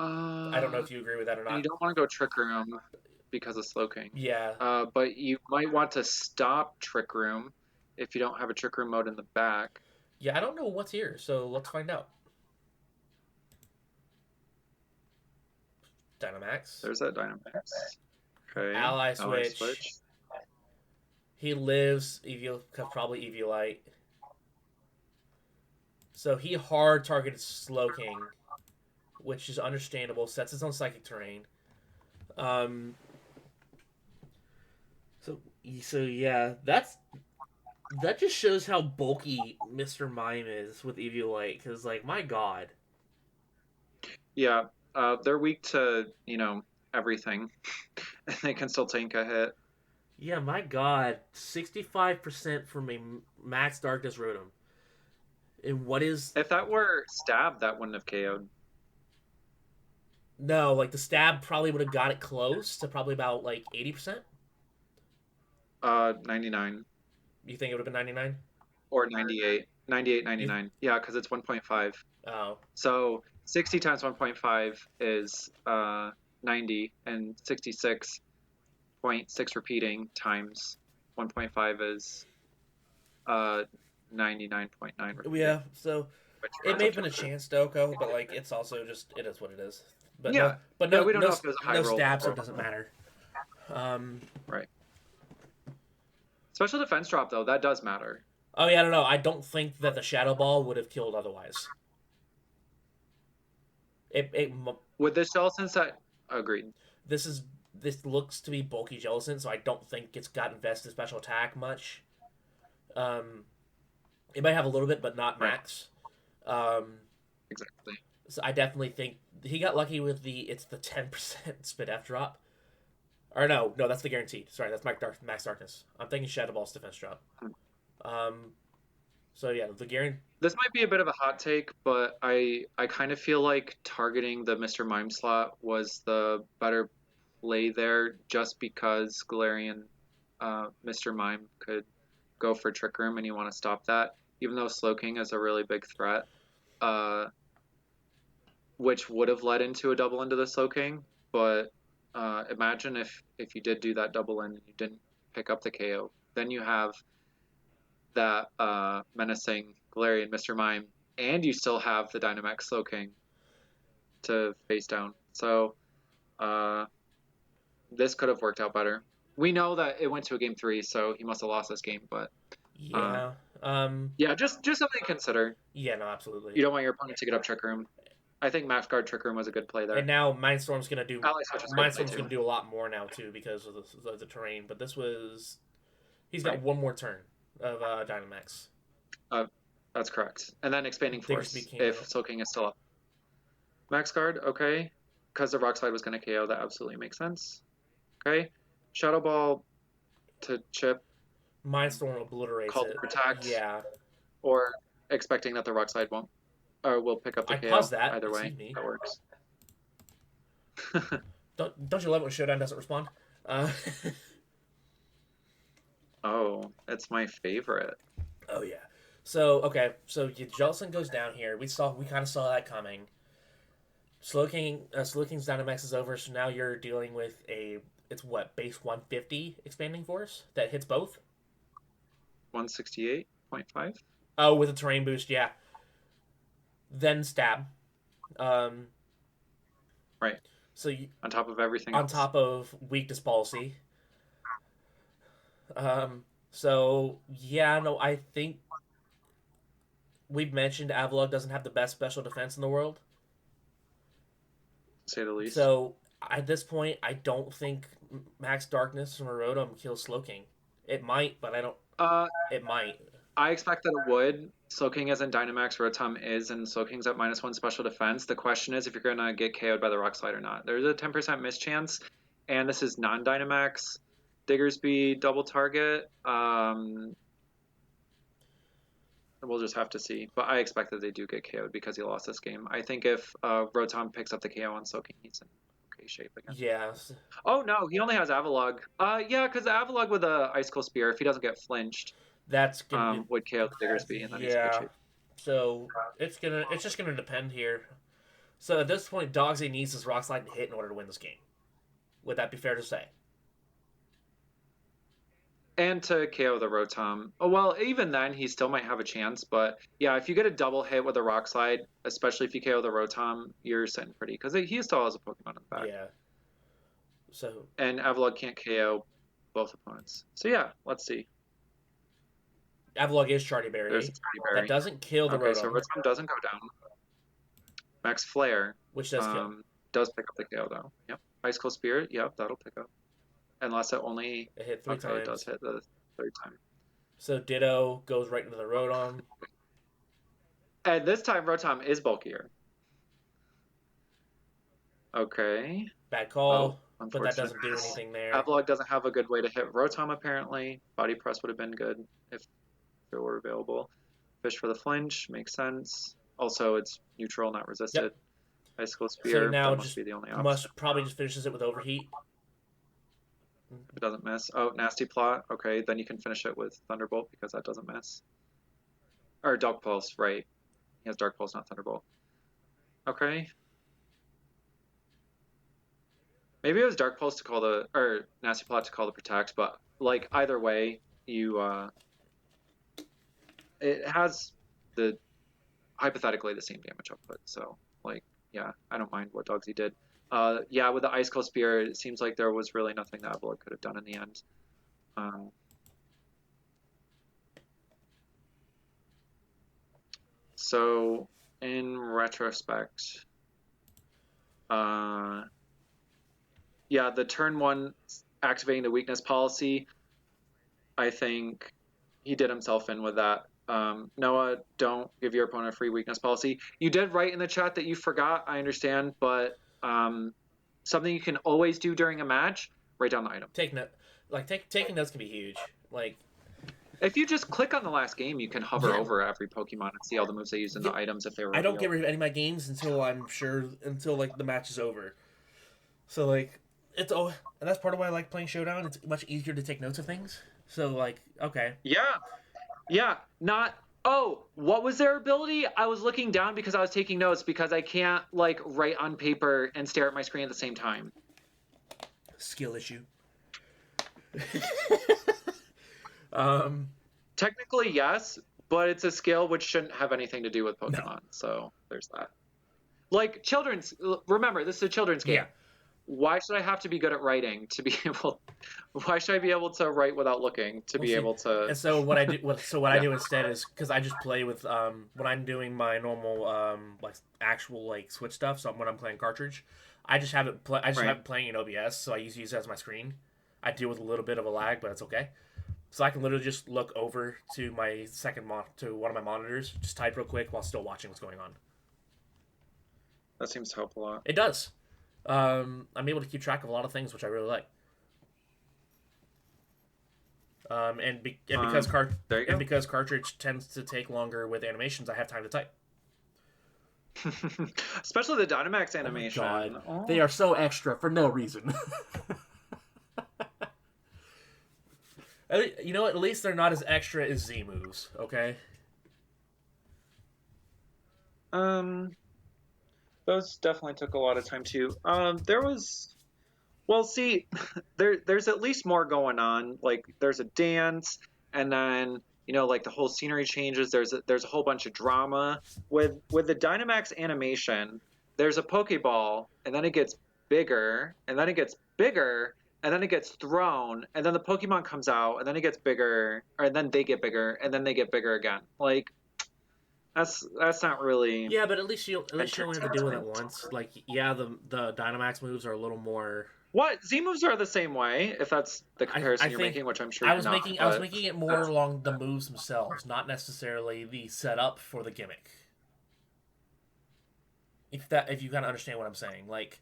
I don't know Uh, if you agree with that or and you not. don't want to go Trick Room because of Slowking. Yeah. But you might want to stop Trick Room if you don't have a Trick Room mode in the back. Yeah, I don't know what's here, so let's find out. Dynamax. There's that Dynamax. Okay. Ally Ally switch. He lives Eevee, probably Eviolite. So he hard targeted Slowking, which is understandable. Sets his own psychic terrain. Um. So yeah, that just shows how bulky Mr. Mime is with Eviolite. Because like, my God. Yeah, they're weak to, everything. And they can still tank a hit. Yeah, my God. 65% from a Max Darkness Rotom. And what is If that were stab, that wouldn't have KO'd. no, like the stab probably would have got it close to probably about like 80%. 99 You think it would have been 99? or 98. 98, You 99. Yeah, because it's 1.5. oh. So 60 times 1.5 is 90, and 66.6 repeating times 1.5 is 99.9 repeating. Yeah, so Which it runs may up have been to a chance Doko, but like it's also just it is what it is. But Yeah. Yeah, we don't know if it was a high no roll. stab, so it doesn't matter. Right. Special defense drop, though, that does matter. Oh yeah, I don't know. I don't think that the Shadow Ball would have killed otherwise. It With this Jellicent set, agreed. this looks to be bulky Jellicent, so I don't think it's got invested special attack much. Um, it might have a little bit, but not Right. max. Um, Exactly. so I definitely think he got lucky with the 10% spit F drop. Or no, that's the guaranteed. Sorry, that's Max Darkness. I'm thinking Shadow Ball's defense drop. So yeah, the guarantee. This might be a bit of a hot take, but I kind of feel like targeting the Mr. Mime slot was the better play there, just because Galarian Mr. Mime could go for Trick Room, and you want to stop that. Even though Slowking is a really big threat, uh, which would have led into a double into the Slowking. But imagine if you did do that double in and you didn't pick up the KO, then you have that menacing Galarian Mr. Mime, and you still have the Dynamax Slowking to face down. So this could have worked out better. We know that it went to a game 3, so he must have lost this game. But Yeah. yeah, just something to consider. Yeah. No. Absolutely. You don't want your opponent to get up Trick Room. I think Max Guard Trick Room was a good play there. And now Mindstorm's gonna do. Ally Switch is a good play Mindstorm's too. gonna do a lot more now too because of the terrain. But this was. He's got Right. one more turn of Dynamax. That's correct. And then Expanding Force Diggersby came if out. Slowking is still up. Max Guard, okay. Because the Rock Slide was going to KO, that absolutely makes sense. Okay. Shadow Ball to chip, Mindstorm obliterates call to it. protect. Yeah. Or expecting that the Rock Slide won't, or will pick up the I KO. paused that. Either way, Excuse me. that works. Don't you love it when Showdown doesn't respond? Oh, it's my favorite. Oh yeah. So okay, so Jellicent goes down here. We kind of saw that coming. Slowking's Dynamax is over, so now you're dealing with it's what, base 150 expanding force that hits both. 168.5. Oh, with a terrain boost, yeah. Then stab. Right. So On top of everything on else. top of weakness policy. So yeah, no, I think we've mentioned Avalok doesn't have the best special defense in the world. to say the least. So at this point, I don't think Max Darkness from a Rotom kills Slowking. It might, but I don't. Uh, It might. I expect that it would. Slowking is in Dynamax, Rotom is, and Slowking's at -1 special defense. The question is if you're gonna get KO'd by the Rock Slide or not. There's a 10% mischance, and this is non-Dynamax. Diggersby double target. We'll just have to see. But I expect that they do get KO'd because he lost this game. I think if Rotom picks up the KO on Slowking, he's in okay shape again. Yeah. Oh no, he only has Avalog. Yeah, because Avalog with a Icicle Spear, if he doesn't get flinched, That's gonna would KO the Diggersby, and then he's in yeah. good shape. So it's just gonna depend here. So at this point, Dogsy needs his Rock Slide to hit in order to win this game. Would that be fair to say? And to KO the Rotom. Oh, well, even then, he still might have a chance. But yeah, if you get a double hit with a Rock Slide, especially if you KO the Rotom, you're sitting pretty. Because he still has a Pokemon in the back. Yeah. So. And Avalog can't KO both opponents. So yeah, let's see. Avalok is Charty Berry. There's a Charty Berry. That doesn't kill the Okay, Rotom. so Rotom doesn't go down. Max Flare. Which does kill. Does pick up the KO, though. Yep. Icicle Spirit, yep, that'll pick up. Unless it only... It hit 3 times. It does hit the third time. So Ditto goes right into the Rotom. And this time, Rotom is bulkier. Okay. Bad call, Oh, but that doesn't do anything there. Avalog doesn't have a good way to hit Rotom, apparently. Body Press would have been good if it were available. Fish for the flinch, makes sense. Also, it's neutral, not resisted. Yep. Icicle Spear, So now that must be the only option. Probably just finishes it with Overheat. If it doesn't miss. Oh, Nasty Plot. Okay, then you can finish it with Thunderbolt because that doesn't miss. Or Dark Pulse, right. He has Dark Pulse, not Thunderbolt. Okay. Maybe it was Dark Pulse to call the... Or Nasty Plot to call the Protect, but, like, either way, you... It has the... Hypothetically, the same damage output, so, like, yeah, I don't mind what Dogsy did. Yeah, with the Ice Cold Spear, it seems like there was really nothing that Avalok could have done in the end. So, in retrospect, yeah, the turn 1 activating the weakness policy, I think he did himself in with that. Noah, don't give your opponent a free weakness policy. You did write in the chat that you forgot, I understand, but something you can always do during a match, write down the item. Taking notes can be huge. Like, if you just click on the last game, you can hover over every Pokemon and see all the moves they use in the items if they were. I don't get rid of any of my games until like the match is over. So like and that's part of why I like playing Showdown. It's much easier to take notes of things. So like, okay. Yeah. Not. Oh, what was their ability? I was looking down because I was taking notes because I can't like write on paper and stare at my screen at the same time. Skill issue. Technically, yes, but it's a skill which shouldn't have anything to do with Pokemon. No. So there's that. Like remember, this is a children's game. Yeah. Why should I have to be good at writing to be able? Why should I be able to write without looking to be able to? And so what I do, I do instead is because I just play with when I'm doing my normal like actual like Switch stuff. So when I'm playing cartridge, I just have it. Have it playing in OBS, so I use it as my screen. I deal with a little bit of a lag, but it's okay. So I can literally just look over to my to one of my monitors, just type real quick while still watching what's going on. That seems to help a lot. It does. I'm able to keep track of a lot of things, which I really like. Because cartridge tends to take longer with animations, I have time to type. Especially the Dynamax animation. Oh my God. They are so extra for no reason. You know what? At least they're not as extra as Z moves, okay? Those definitely took a lot of time too. There was, well, see, there's at least more going on. Like there's a dance, and then like the whole scenery changes. There's a whole bunch of drama with the Dynamax animation. There's a Pokeball, and then it gets bigger, and then it gets bigger. And then it gets thrown, and then the Pokemon comes out, and then it gets bigger, and then they get bigger, and then they get bigger again. Like, That's not really Yeah, but at least you only have to deal with it entertaining. once. Like, yeah, the Dynamax moves are a little more. What Z moves are the same way, if that's the I comparison you're think making, which I'm sure you're not. I was But making it more that's along the moves themselves, not necessarily the setup for the gimmick. If you kind of understand what I'm saying, like,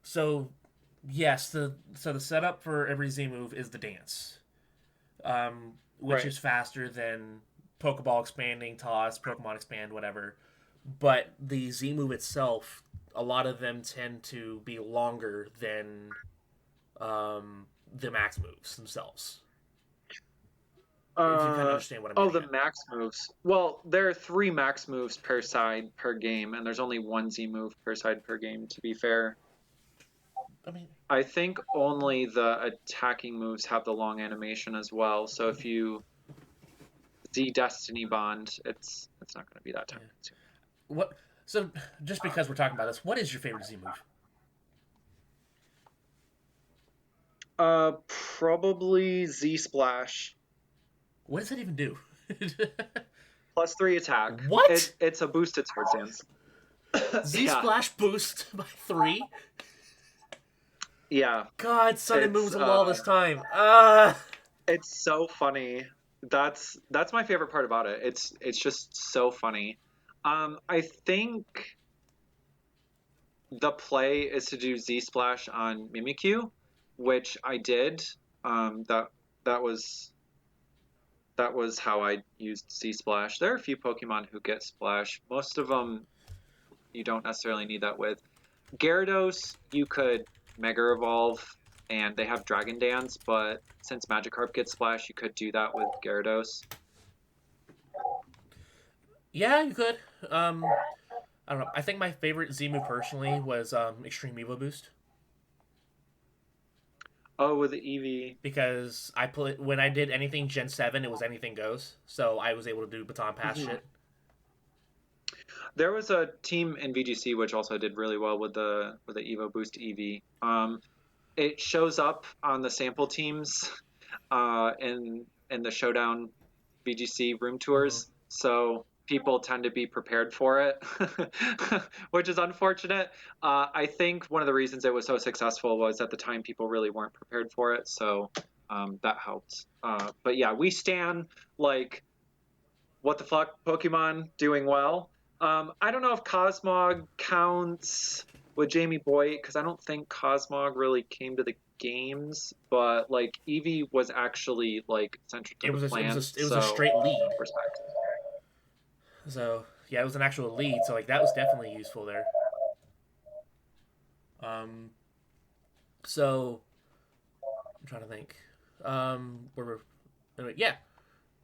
so yes, the setup for every Z move is the dance, which right. is faster than Pokeball expanding, toss, Pokemon expand, whatever. But the Z move itself, a lot of them tend to be longer than the max moves themselves. If you kind of understand what I'm Oh, getting the at. max moves. Well, there are 3 max moves per side per game, and there's only 1 Z move per side per game, to be fair. I mean, I think only the attacking moves have the long animation as well. So if you Z Destiny Bond, it's not going to be that time yeah. consuming. What? So just because we're talking about this, what is your favorite Z move? Probably Z Splash. What does that even do? Plus 3 attack. What? It's a boosted sword stance. Z Yeah, Splash boost by 3? yeah. God, Sun and Moon It's was a wall this time. Ah. it's so funny. That's my favorite part about it. It's just so funny. I think the play is to do Z Splash on Mimikyu, which I did. That that was that was how I used Z Splash. There are a few Pokemon who get Splash. Most of them you don't necessarily need that with. Gyarados, you could Mega Evolve, and they have Dragon Dance, but since Magikarp gets Splash, you could do that with Gyarados. Yeah, you could. I don't know. I think my favorite Z move personally was Extreme Evo Boost Oh, with the Eevee. because I put when I did anything Gen 7, it was anything goes. So I was able to do baton pass Mhm. shit. There was a team in VGC which also did really well with the Evo Boost Eevee. It shows up on the sample teams in the Showdown VGC room Mm-hmm. tours, so people tend to be prepared for it, which is unfortunate. I think one of the reasons it was so successful was at the time people really weren't prepared for it, so that helped. But yeah, we stand like what the fuck Pokemon doing well. I don't know if Cosmog counts with Jamie Boyd because I don't think Cosmog really came to the games, but like Eevee was actually like central to the plan, It was a so straight lead. respect. So yeah, it was an actual lead. So like that was definitely useful there. Um, so I'm trying to think. Where we're anyway, yeah.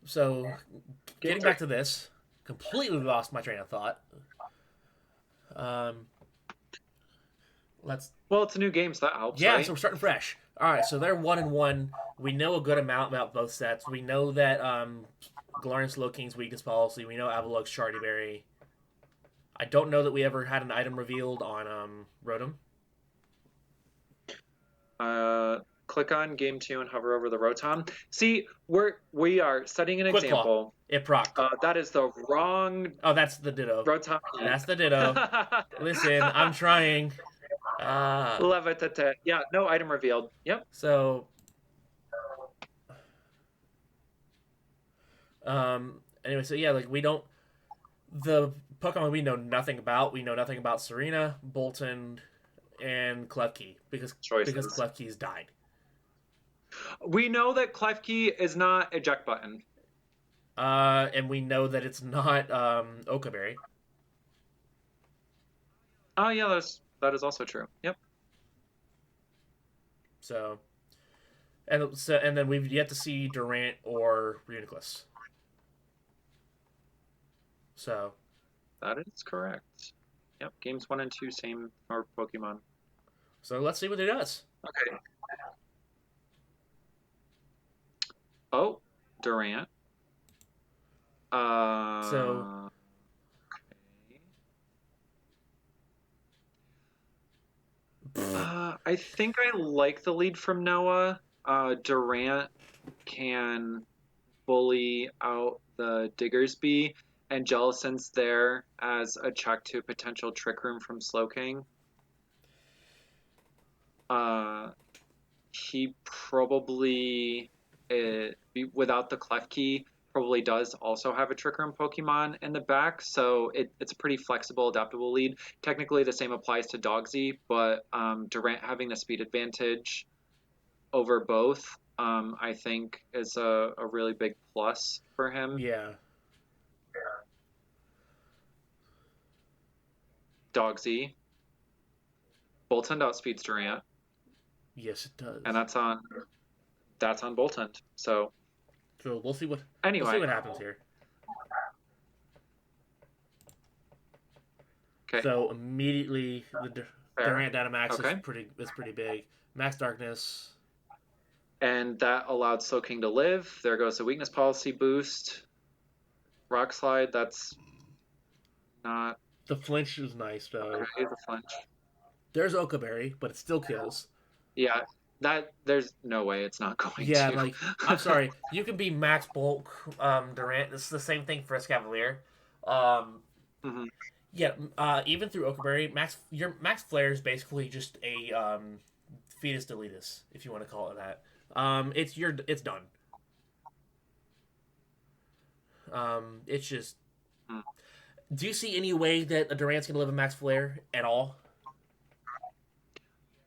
So Game getting three. back to this, completely lost my train of thought. Um, let's Well, it's a new game, so that helps, yeah. So right? we're starting fresh. All right. So they're 1-1. We know a good amount about both sets. We know that Galarian Slowking's weakness policy. We know Avalok's Shardy Berry. I don't know that we ever had an item revealed on Rotom. Click on game 2 and hover over the Rotom. See, we are setting an Quick Claw. example. It procced. That is the wrong Oh, that's the Ditto. Rotom. That's the Ditto. Listen, I'm trying. Levitate. Yeah, no item revealed. Yep. So anyway, so yeah, like we don't the Pokemon we know nothing about. We know nothing about Serena, Bolton, and Klefki because Choices. Klefki's died. We know that Klefki is not eject button. And we know that it's not Okaberry. Oh yeah, that is also true. Yep. So and then we've yet to see Durant or Reuniclus. So That is correct. Yep. Games 1 and 2, same for Pokemon. let's see what it does. Okay. Oh, Durant. So Okay. I think I like the lead from Noah. Durant can bully out the Diggersby. and Jellicent's there as a check to potential Trick Room from Slowking. He probably, without the Klefki, probably does also have a Trick Room Pokemon in the back, so it's a pretty flexible, adaptable lead. Technically, the same applies to Dogsy, but Durant having the speed advantage over both, I think, is a really big plus for him. Yeah. Dogsy. Boltund outspeeds Durant, Yes, it does. and that's on Boltund. So we'll see what anyway, happens here. Okay. So immediately the Durant Dynamax Okay. is pretty big. Max Darkness. And that allowed Slowking to live. There goes the weakness policy boost. Rock Slide, that's not The flinch is nice though. okay, the flinch. There's Okaberry, but it still kills. Yeah, that there's no way it's not going Yeah, to. like I'm sorry, you can be max bulk Durant. It's the same thing for Escavalier. Mhm. Yeah, even through Okaberry, your max flare is basically just a fetus deletus, if you want to call it that. It's done. It's just. Mm. Do you see any way that a Durant's gonna live a max flare at all?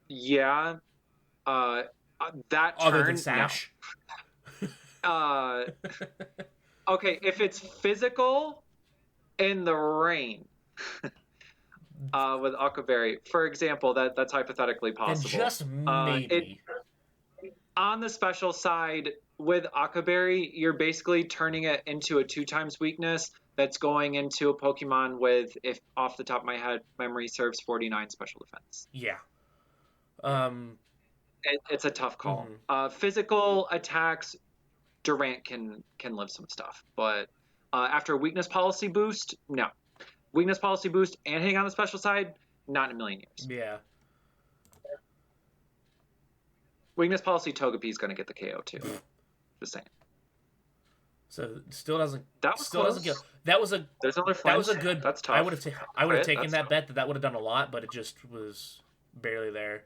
Yeah, that Other turn, than Sash. no. Okay, if it's physical in the rain, with Okaberry, for example, that's hypothetically possible. And just maybe. On the special side, with Akaberry, you're basically turning it into a 2x weakness that's going into a Pokemon with, if off the top of my head, memory serves 49 special defense. Yeah. It's a tough call. Physical attacks, Durant can live some stuff, but after a weakness policy boost, no. Weakness policy boost and hitting on the special side, not in a million years. Yeah. Weakness policy Togepi is going to get the KO too. Just saying. So still doesn't. That was still close. doesn't get. That was a. There's another flinch. That was a good. That's tough. I would have taken that tough. bet that would have done a lot, but it just was barely there.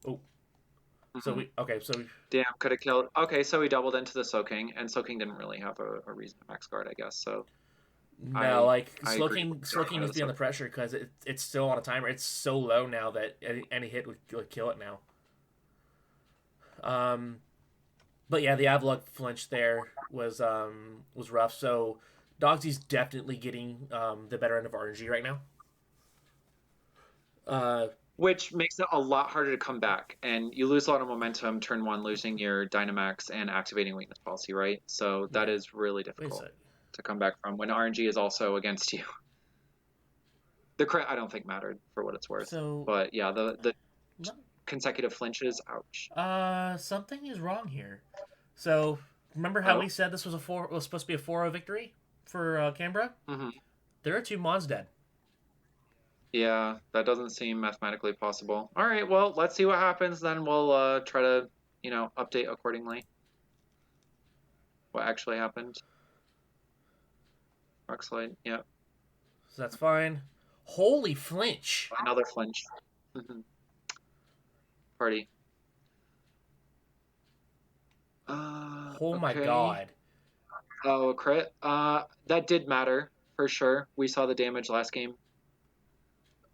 Oh. So we Damn, could have killed. Okay, so he doubled into the Slowking, and Slowking didn't really have a reason to max guard, I guess. So no, I Slowking needs to be under pressure because it's still on a timer. It's so low now that any hit would kill it now. But yeah, the Avalok flinch there was rough. So Dogsy's definitely getting the better end of RNG right now. Which makes it a lot harder to come back, and you lose a lot of momentum turn one, losing your Dynamax and activating weakness policy, right? So that is really difficult to come back from when RNG is also against you. The crit I don't think mattered for what it's worth. But yeah, the consecutive flinches, ouch. Something is wrong here. So remember how we said this was supposed to be a 4-0 victory for Canberra? Mm-hmm. There are 2 Mons dead. Yeah, that doesn't seem mathematically possible. All right, well, let's see what happens. Then we'll try to, update accordingly. What actually happened? Rock Slide, yeah. So that's fine. Holy flinch! Another flinch. Party. Oh my god. Oh, a crit. That did matter for sure. We saw the damage last game.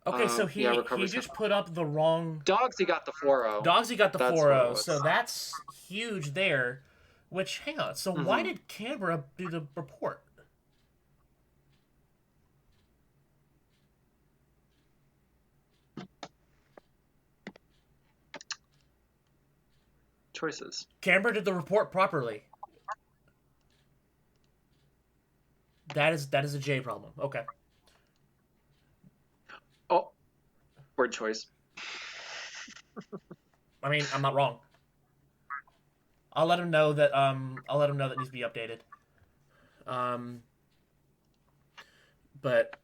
Okay, so he just put up the wrong. Dogsy got the 4-0. Dogsy got the 4-0, so that's huge there. Which, hang on, so why did Canberra do the report? Choices. Canberra did the report properly. That is a J problem. Okay. Oh, word choice. I mean, I'm not wrong. I'll let him know that needs to be updated. But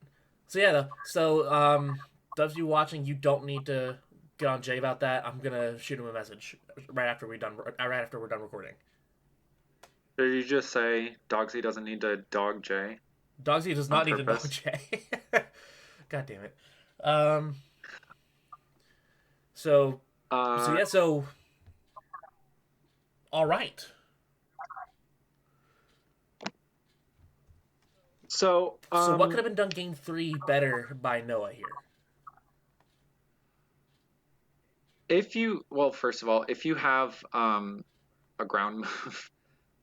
so yeah, those of you watching, you don't need to get on Jay about that. I'm gonna shoot him a message right after we're done recording. Did you just say Dogsy doesn't need to dog Jay? Dogsy does on not need to know, purpose. Jay. God damn it. Um. So. So Uh, yeah. So. All right. so So what could have been done game 3 better by Noah here? if you, well, first of all, if you have a ground move,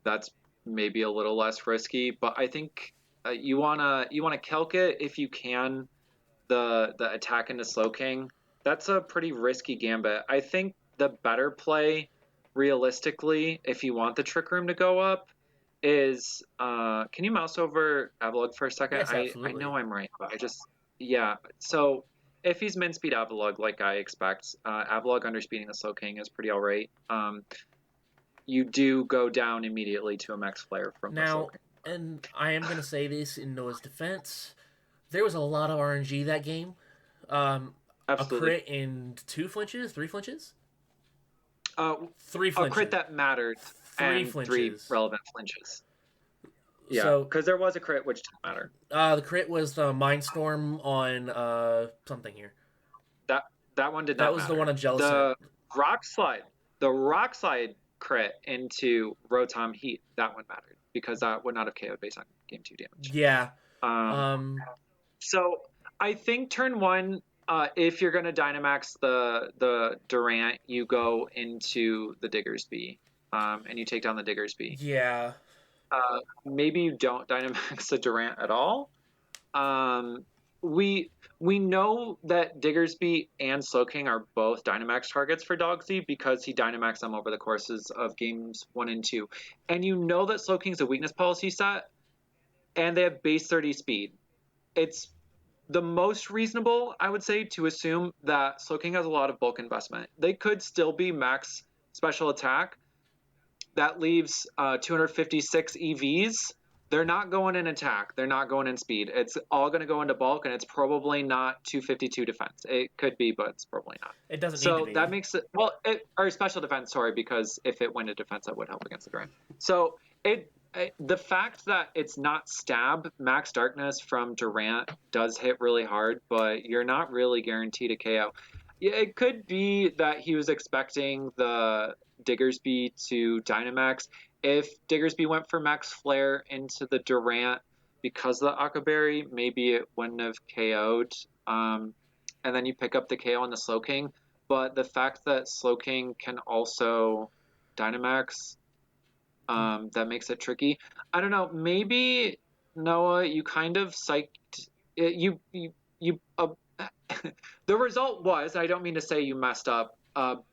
that's maybe a little less risky. But I think you wanna kelk it if you can. The attack into Slow King, that's a pretty risky gambit. I think the better play, realistically, if you want the Trick Room to go up, is can you mouse over Avalug for a second? Yes, I absolutely. know I'm right, but I just yeah. So if he's min speed Avalug like I expect, Avalug underspeeding the Slow King is pretty alright. You do go down immediately to a max flare from the Slow Now, King. and I am going to say this in Noah's defense, there was a lot of RNG that game. Um, a Absolutely. crit in 2 flinches, 3 flinches? Uh, 3 a crit flinches. that mattered 3 and three flinches. relevant flinches. Yeah, So, because there was a crit which didn't matter. the crit was the Mindstorm on something here. That that one did That not was the one matter. on Jellicent. The rock slide, the rock slide crit into Rotom Heat, that one mattered because that would not have KO'd based on game 2 damage. Yeah. Um, Um, so I think turn 1, if you're gonna Dynamax the Durant, you go into the Diggersby, and you take down the Diggersby. yeah. Maybe you don't Dynamax the Durant at all. Um, we we know that Diggersby and Slowking are both Dynamax targets for Dogsy because he Dynamaxed them over the courses of games 1 and 2. And you know that Slowking's a weakness policy set, and they have base 30 speed. It's the most reasonable, I would say, to assume that Slowking has a lot of bulk investment. They could still be max special attack. That leaves 256 EVs. They're not going in attack. They're not going in speed. It's all going to go into bulk, and it's probably not 252 defense. It could be, but it's probably not. It doesn't need to So that be. makes it well, or special defense. Sorry, because if it went to defense, that would help against the Durant. So the fact that it's not stab max darkness from Durant does hit really hard, but you're not really guaranteed a KO. Yeah, it could be that he was expecting the Diggersby to Dynamax. If Diggersby went for Max Flare into the Durant because of the Akaberry, maybe it wouldn't have KO'd. And then you pick up the KO on the Slowking. But the fact that Slowking can also Dynamax, that makes it tricky. I don't know. Maybe Noah, you kind of psyched. You the result was, I don't mean to say you messed up,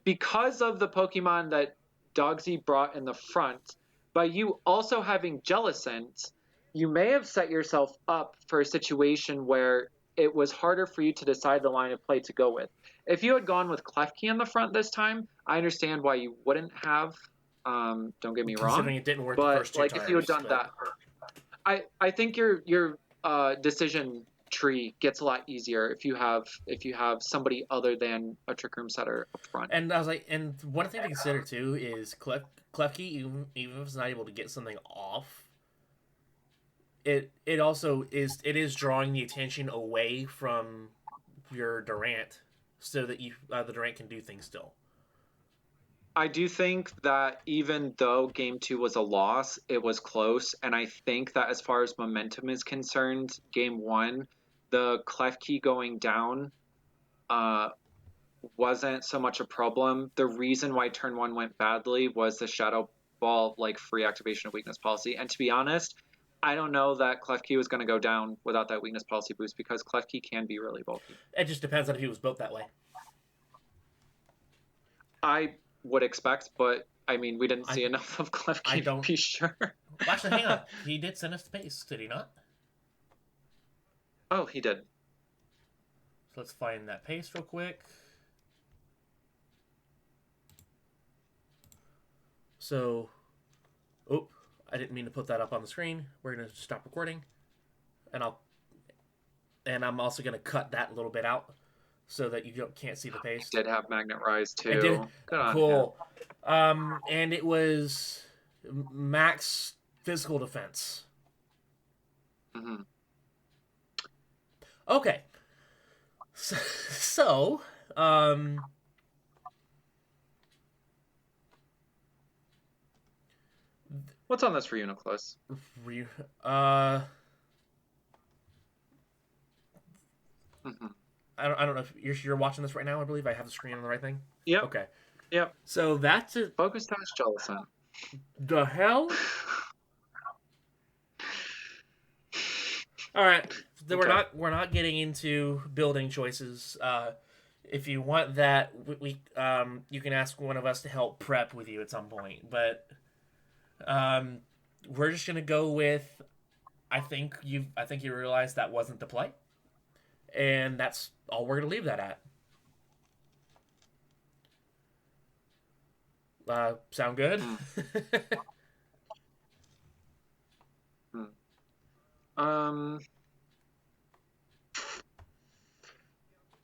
because of the Pokemon that Dogsy brought in the front, by you also having Jellicent, you may have set yourself up for a situation where it was harder for you to decide the line of play to go with. If you had gone with Klefki in the front this time, I understand why you wouldn't have. Don't get me wrong, Considering it didn't work the but first 2 like if you had times. done But that, I think your decision tree gets a lot easier if you have somebody other than a Trick Room setter up front. And I was like, and one thing to consider too is Klefki, even if it's not able to get something off, it also is drawing the attention away from your Durant, so that you the Durant can do things still. I do think that even though game 2 was a loss, it was close, and I think that as far as momentum is concerned, game 1, the Klefki going down uh, wasn't so much a problem. The reason why turn 1 went badly was the Shadow Ball like free activation of weakness policy. And to be honest, I don't know that Klefki was going to go down without that weakness policy boost because Klefki can be really bulky. It just depends on if he was built that way. I would expect, but I mean, we didn't see I enough of I Klefki to don't. be sure. Well, actually, hang on. He did send us the pace, did he not? Oh, he did. So let's find that pace real quick. So, oh, I didn't mean to put that up on the screen. We're gonna stop recording, and I'm also gonna cut that little bit out so that you can't see the He paste. did have Magnet Rise I did. too. Good on him. Cool. And it was max physical defense. Mm-hmm. Okay. So, um, What's on this for you, Nicholas? re- uh, Mm-hmm. I don't know if you're watching this right now. I believe I have the screen on the right thing. Yep. Okay. Yep. So that's it. Focus task Jellison. The hell? All right. We're Okay. not getting into building choices. If you want that, you can ask one of us to help prep with you at some point. But um, we're just gonna go with. I think you realize that wasn't the play, and that's all we're gonna leave that at. Sound good? Mm. Um.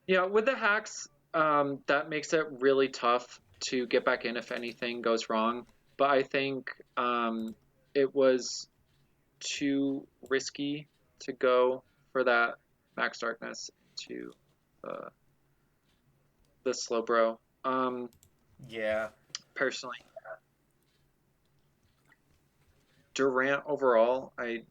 Yeah, with the hacks, that makes it really tough to get back in if anything goes wrong. But I think it was too risky to go for that max darkness into the the slow bro. Yeah. Personally, Durant overall, I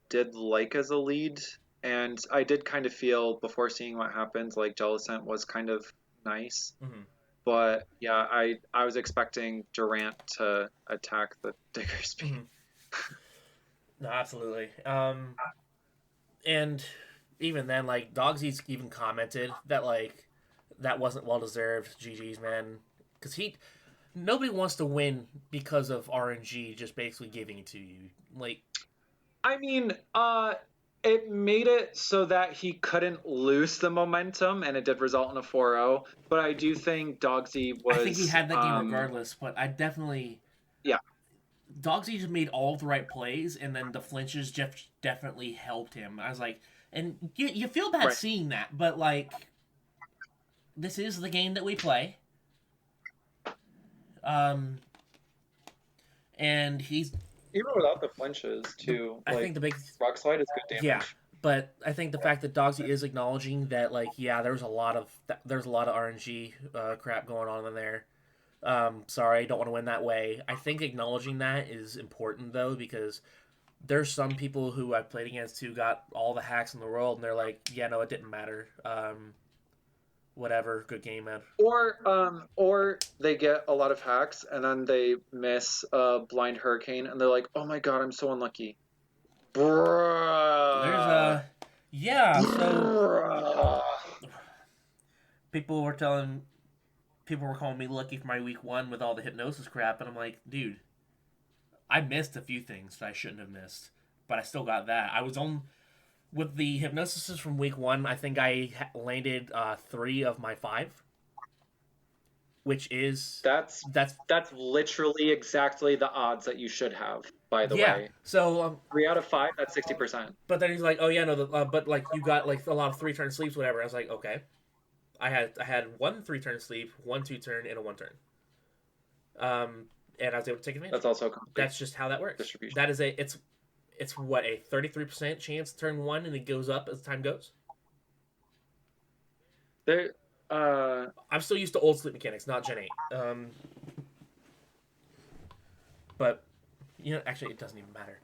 did like as a lead, and I did kind of feel before seeing what happened like Jellicent was kind of nice. Mm-hmm. But yeah, I was expecting Durant to attack the Diggersby. Mm-hmm. No, absolutely. And even then, like Dogsy's even commented that like that wasn't well deserved. GG's man, because he nobody wants to win because of RNG just basically giving it to you. Like I mean, it made it so that he couldn't lose the momentum, and it did result in a 4-0. But I do think Dogsy I think he was, had that game regardless, but I definitely yeah, Dogsy just made all the right plays, and then the flinches just definitely helped him. I was like, and you feel bad right. seeing that, but like this is the game that we play. Um, and he's Even without the flinches, the too, I think like the big Rock Slide is good yeah, damage. but I think the fact that Dogsy is acknowledging that like yeah, there's a lot of RNG crap going on in there. Sorry, I don't want to win that way. I think acknowledging that is important though because there's some people who I've played against who got all the hacks in the world and they're like, yeah, no, it didn't matter. Whatever, good game, man. Or they get a lot of hacks and then they miss a blind hurricane and they're like, "Oh my god, I'm so unlucky." There's Bruh. a yeah, so Bruh. people were calling me lucky for my week one with all the hypnosis crap, and I'm like, dude, I missed a few things that I shouldn't have missed, but I still got that. I was on with the hypnosis from week one. I think I landed 3 of my 5, which is That's that's that's literally exactly the odds that you should have, by the yeah. way. So 3 out of 5, that's 60%. but then he's like, oh yeah, no, but like you got like a lot of 3 turn sleeps, whatever. I was like, okay. I had 1 3 turn sleep, 1 2 turn, and a 1 turn. And I was able to take advantage. That's also a complete That's just how that works. distribution. That is it's what a 33% chance turn one, and it goes up as time goes. There, I'm still used to old sleep mechanics, not Gen 8. But you know, actually, it doesn't even matter.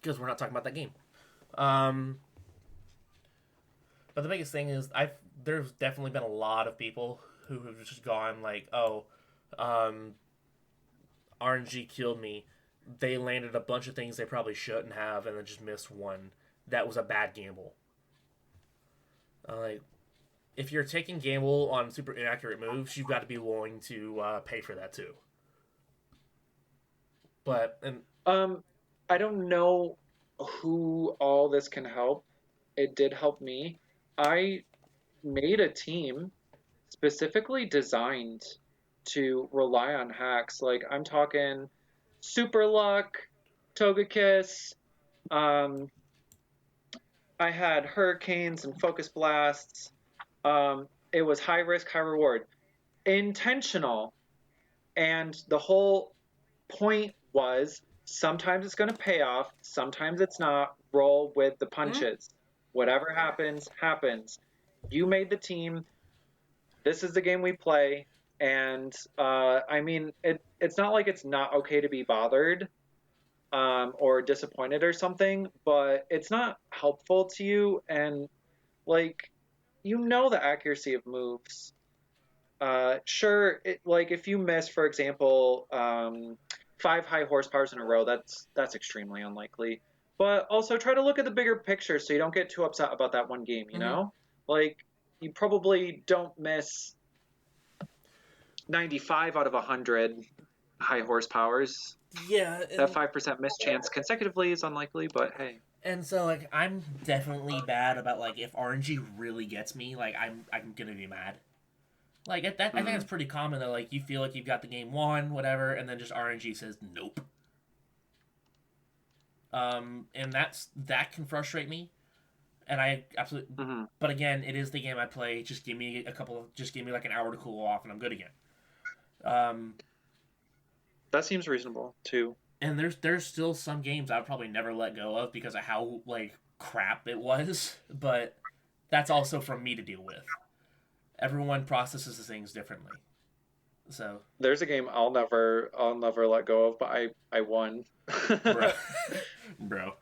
Because we're not talking about that game. Um, but the biggest thing is there's definitely been a lot of people who have just gone like, oh, um, RNG killed me. They landed a bunch of things they probably shouldn't have, and then just missed one. That was a bad gamble. Like, if you're taking gamble on super inaccurate moves, you've got to be willing to pay for that too. But and I don't know who all this can help. It did help me. I made a team specifically designed to rely on hacks. Like I'm talking Super Luck, Togekiss. Um, I had Hurricanes and Focus Blasts. It was high risk, high reward, intentional, and the whole point was Sometimes it's going to pay off, sometimes it's not. Roll with the Mhm. punches. Whatever happens, happens. You made the team. This is the game we play. And I mean, it's not like it's not okay to be bothered or disappointed or something, but it's not helpful to you. And like, you know the accuracy of moves. Sure, like if you miss, for example, 5 high horsepowers in a row, that's extremely unlikely. But also try to look at the bigger picture so you don't get too upset about that one game, you Mhm. know? Like you probably don't miss 95 out of 100 high horsepowers. Yeah, That 5% miss chance consecutively is unlikely, but hey. and so like I'm definitely bad about like if RNG really gets me, like I'm gonna be mad. Like I think it's Mm, pretty common that like you feel like you've got the game won, whatever, and then just RNG says nope. And that can frustrate me, and I absolutely. mhm. But again, it is the game I play. Just give me just give me like an hour to cool off, and I'm good again. Um, That seems reasonable too. and there's still some games I'd probably never let go of because of how like crap it was, but that's also from me to deal with. Everyone processes things differently, so There's a game I'll never let go of, but I won. bro, bro.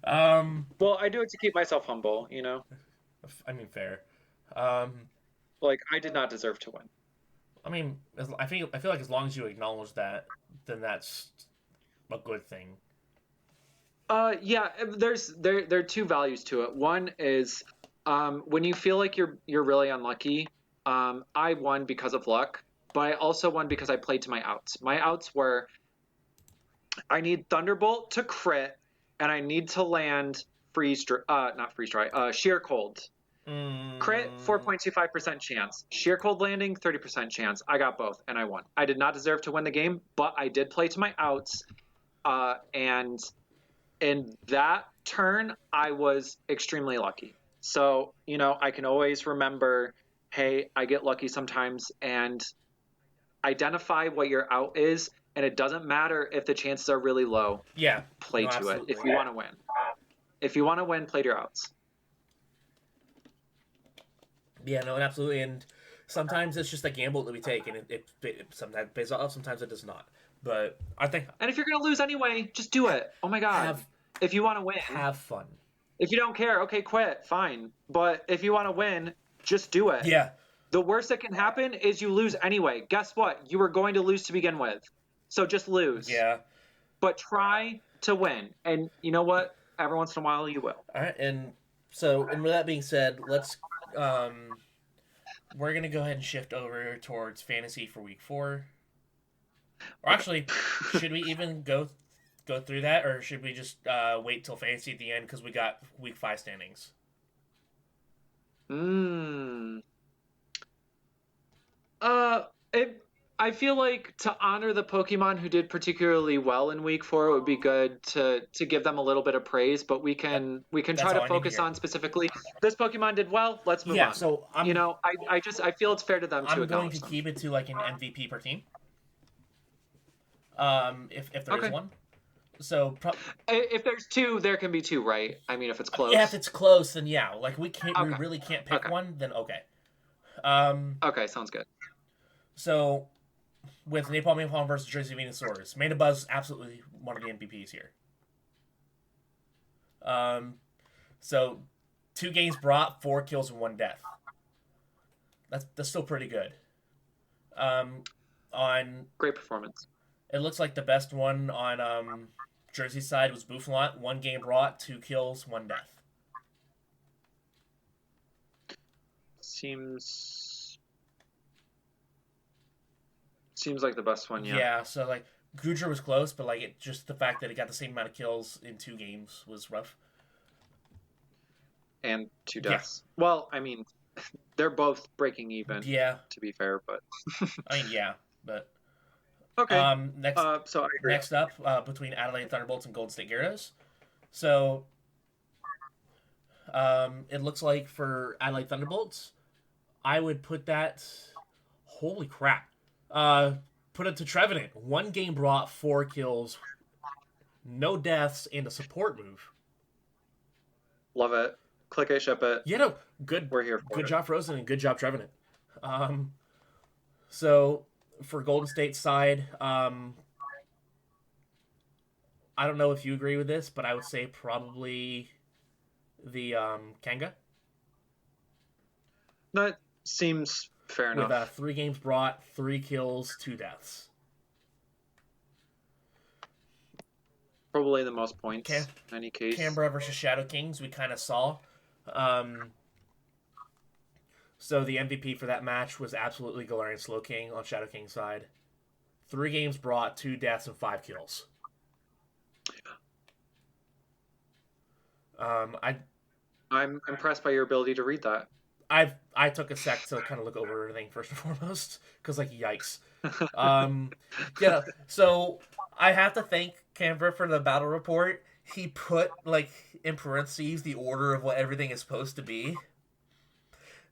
Um, Well, I do it to keep myself humble, you know? I mean fair. Um, Like I did not deserve to win. I mean, I feel like as long as you acknowledge that, then that's a good thing. Yeah, there are two values to it. One is when you feel like you're really unlucky. I won because of luck, but I also won because I played to my outs. My outs were I need Thunderbolt to crit, and I need to land not freeze dry, sheer cold. Crit, Mm, 4.25% chance. Sheer cold landing, 30% chance. I got both, and I won. I did not deserve to win the game, but I did play to my outs. And in that turn, I was extremely lucky. So, I can always remember, hey, I get lucky sometimes, and identify what your out is. And it doesn't matter if the chances are really low, yeah, play no, to it if absolutely. you want to win. If you want to win, play to your outs. Yeah, no, absolutely. And sometimes it's just a gamble that we take, and it sometimes pays off, sometimes it does not. But I think And if you're going to lose anyway, just do it. Oh my God. have If you want to win, have fun. if you don't care, okay, quit, fine. But if you want to win, just do it. Yeah, The worst that can happen is you lose anyway. Guess what? You were going to lose to begin with. So just lose. yeah. But try to win. And you know what? Every once in a while you will. All right, and so and with that being said, let's we're gonna go ahead and shift over towards fantasy for week 4. Or Okay. actually, should we even go through that, or should we just wait till fantasy at the end because we got week 5 standings? Mmm. Uh, it, I feel like to honor the Pokemon who did particularly well in week 4, it would be good to give them a little bit of praise, but we That can we can that's try all to I need to focus hear. on specifically this Pokemon did well, let's move Yeah, on. so I feel it's fair to them to I'm going to acknowledge them. keep it to like an MVP per team. If there is Okay. one. So If there's two, there can be two, right? I mean, if it's yeah, if close. it's close, then yeah. Like we Okay. really can't pick Okay. one. Then okay. Um, Okay, sounds good. so with Napalm versus Jersey Venusaurus, Meta Buzz absolutely one of the MVPs here. Um, so 2 games brought, 4 kills and 1 death. That's still pretty good. Um, on Great performance. it looks like the best one on Jersey side was Buffalont. 1 game brought, 2 kills, 1 death. Seems like the best one, yeah. Yeah, so like Gujar was close, but like it just the fact that it got the same amount of kills in 2 games was rough. And two Yeah, deaths. Well, I mean, they're both breaking even, yeah. to be fair, but I mean, yeah, but okay. next So I agree. next up between Adelaide Thunderbolts and Golden State Gyarados. So it looks like for Adelaide Thunderbolts, I would put that. Holy crap! Uh, put it to Trevenant. 1 game brought, 4 kills, no deaths, and a support move. Love it. Click it, ship it. You know, good We're here for good it. job Frozen and good job Trevenant. So for Golden State's side, I don't know if you agree with this, but I would say probably the Kanga That seems fair with enough. 3 games brought, 3 kills, 2 deaths. Probably the most points Cam- in any case. Canberra versus Shadow Kings, we kind of saw. So the MVP for that match was absolutely Galarian Slow King on Shadow King's side. 3 games brought, 2 deaths, and 5 kills. I'm impressed by your ability to read that. I took a sec to kind of look over everything first and foremost because yikes. Yeah, so I have to thank Canberra for the battle report. He put in parentheses the order of what everything is supposed to be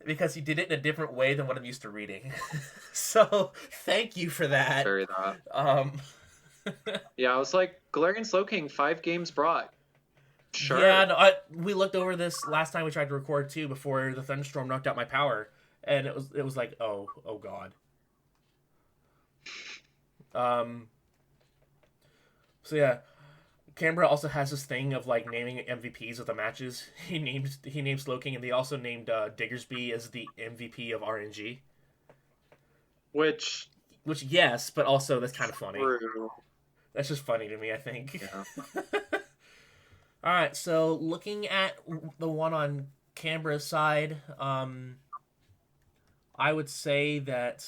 because he did it in a different way than what I'm used to reading. So thank you for that. Bury that. Um, Yeah, I was like, Galarian Slow King, 5 games brought. Sure. Yeah, no, we looked over this last time we tried to record too before the thunderstorm knocked out my power, and it was like, oh god. So yeah, Canberra also has this thing of naming MVPs of the matches. He named Slowking, and they also named Diggersby as the MVP of RNG. Which Yes, but also that's kind of funny. true. That's just funny to me, I think. Yeah. All right, so looking at the one on Canberra's side, I would say that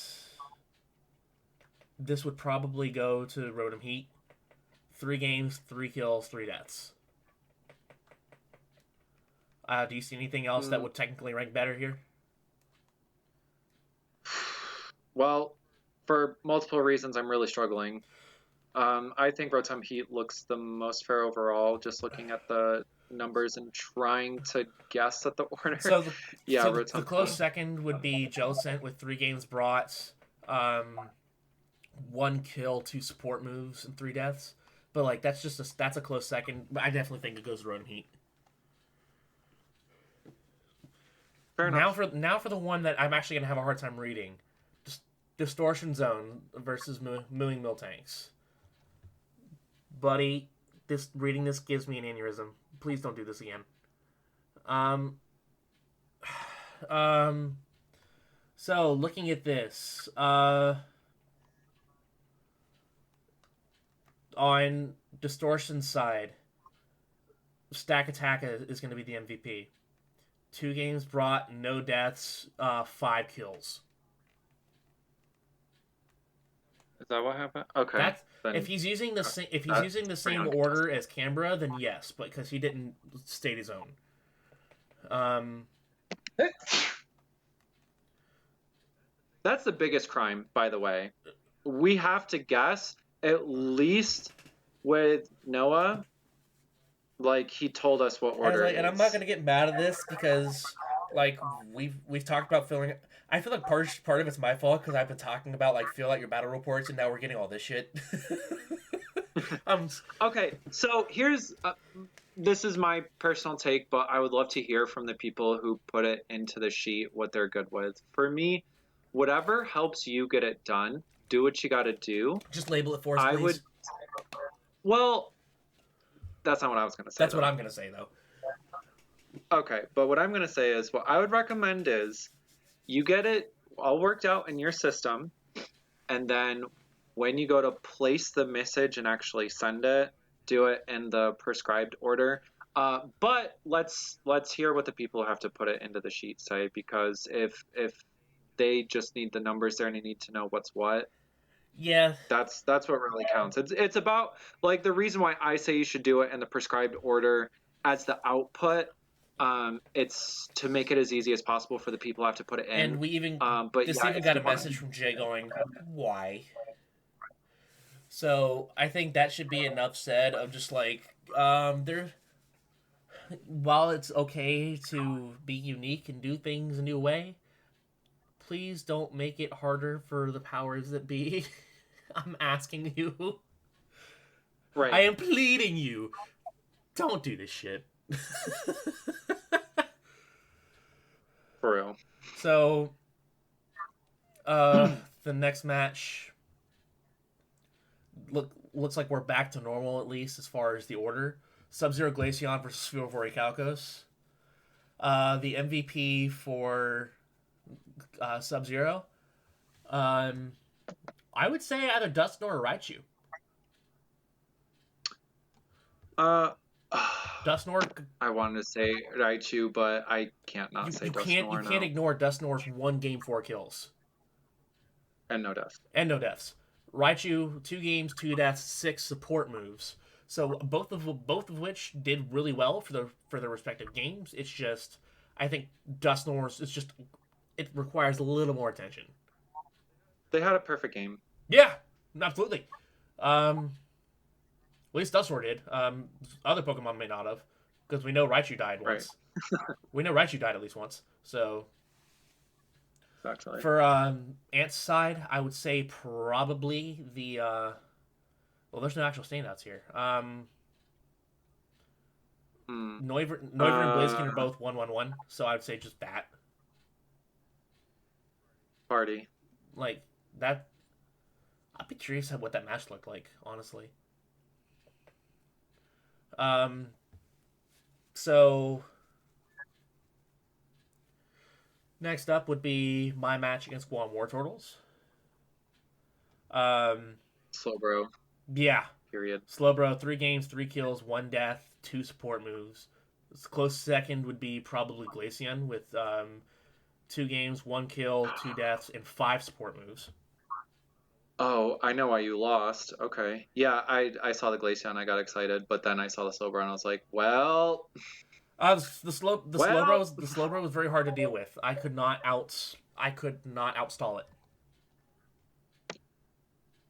this would probably go to Rotom Heat. 3 games, 3 kills, 3 deaths. Do you see anything else that would technically rank better here? Well, for multiple reasons, I'm really struggling. I think Rotom Heat looks the most fair overall, just looking at the numbers and trying to guess at the order. So Rotom the close Heat. second would be Jellicent with 3 games brought, 1 kill, 2 support moves, and 3 deaths. But that's a close second. But I definitely think it goes to Rotom Heat. Fair enough. Now for the one that I'm actually gonna have a hard time reading, Distortion Zone versus Mooing Miltanks. Buddy, reading this gives me an aneurysm. Please don't do this again. So looking at this, on Distortion's side, Stack Attack is going to be the MVP. 2 games brought, no deaths, 5 kills. Is that what happened? Okay. If he's using the same pretty order as Canberra, then yes, but because he didn't state his own. That's the biggest crime, by the way. We have to guess, at least with Noah, he told us what order it is. And I'm not gonna get mad at this because we've talked about filling. I feel like part of it's my fault because I've been talking about fill out your battle reports, and now we're getting all this shit. Okay, so here's this is my personal take, but I would love to hear from the people who put it into the sheet what they're good with. For me, whatever helps you get it done, do what you got to do. Just label it for us, please. Well, that's not what I was going to say. That's what I'm going to say, though. Okay, but what I'm going to say is what I would recommend is you get it all worked out in your system, and then when you go to place the message and actually send it, do it in the prescribed order. But let's hear what the people who have to put it into the sheet say, because if they just need the numbers there and they need to know what's what, yeah, that's what really counts. It's about the reason why I say you should do it in the prescribed order as the output. It's to make it as easy as possible for the people who have to put it in. And we even even got a message from Jay going, why? So I think that should be enough said of just there. While it's okay to be unique and do things a new way, please don't make it harder for the powers that be. I'm asking you. Right. I am pleading you. Don't do this shit. For real. So, the next match looks like we're back to normal, at least as far as the order. Sub-Zero Glaceon versus Fury Calcos. The MVP for Sub-Zero. I would say either Dusknoir or Raichu. Dusknoir. I wanted to say Raichu, but I can't not say Dusknoir You can't now. ignore Dusknoir's 1 game 4 kills And no death. and no deaths. Raichu 2 games 2 deaths 6 support moves. So both of which did really well for their respective games. It's just I think Dusknoir's it requires a little more attention. They had a perfect game. Yeah, absolutely. At least Dusknoir did. Other Pokemon may not have, because we know Raichu died once. Right. We know Raichu died at least once. So Exactly. for Ant's side, I would say probably the well, there's no actual standouts here. Noivern and Blaziken are both 1-1-1, so I would say just that. Party. Like that. I'd be curious what that match looked like, honestly. So next up would be my match against Guam War Turtles. Slowbro. Yeah. Period. Slowbro, 3 games, 3 kills, 1 death, 2 support moves. Close second would be probably Glaceon with 2 games, 1 kill, 2 deaths, and 5 support moves. Oh, I know why you lost. Okay. Yeah, I saw the Glaceon, I got excited, but then I saw the Slowbro and I was like, well, The Slowbro was very hard to deal with. I could not outstall it.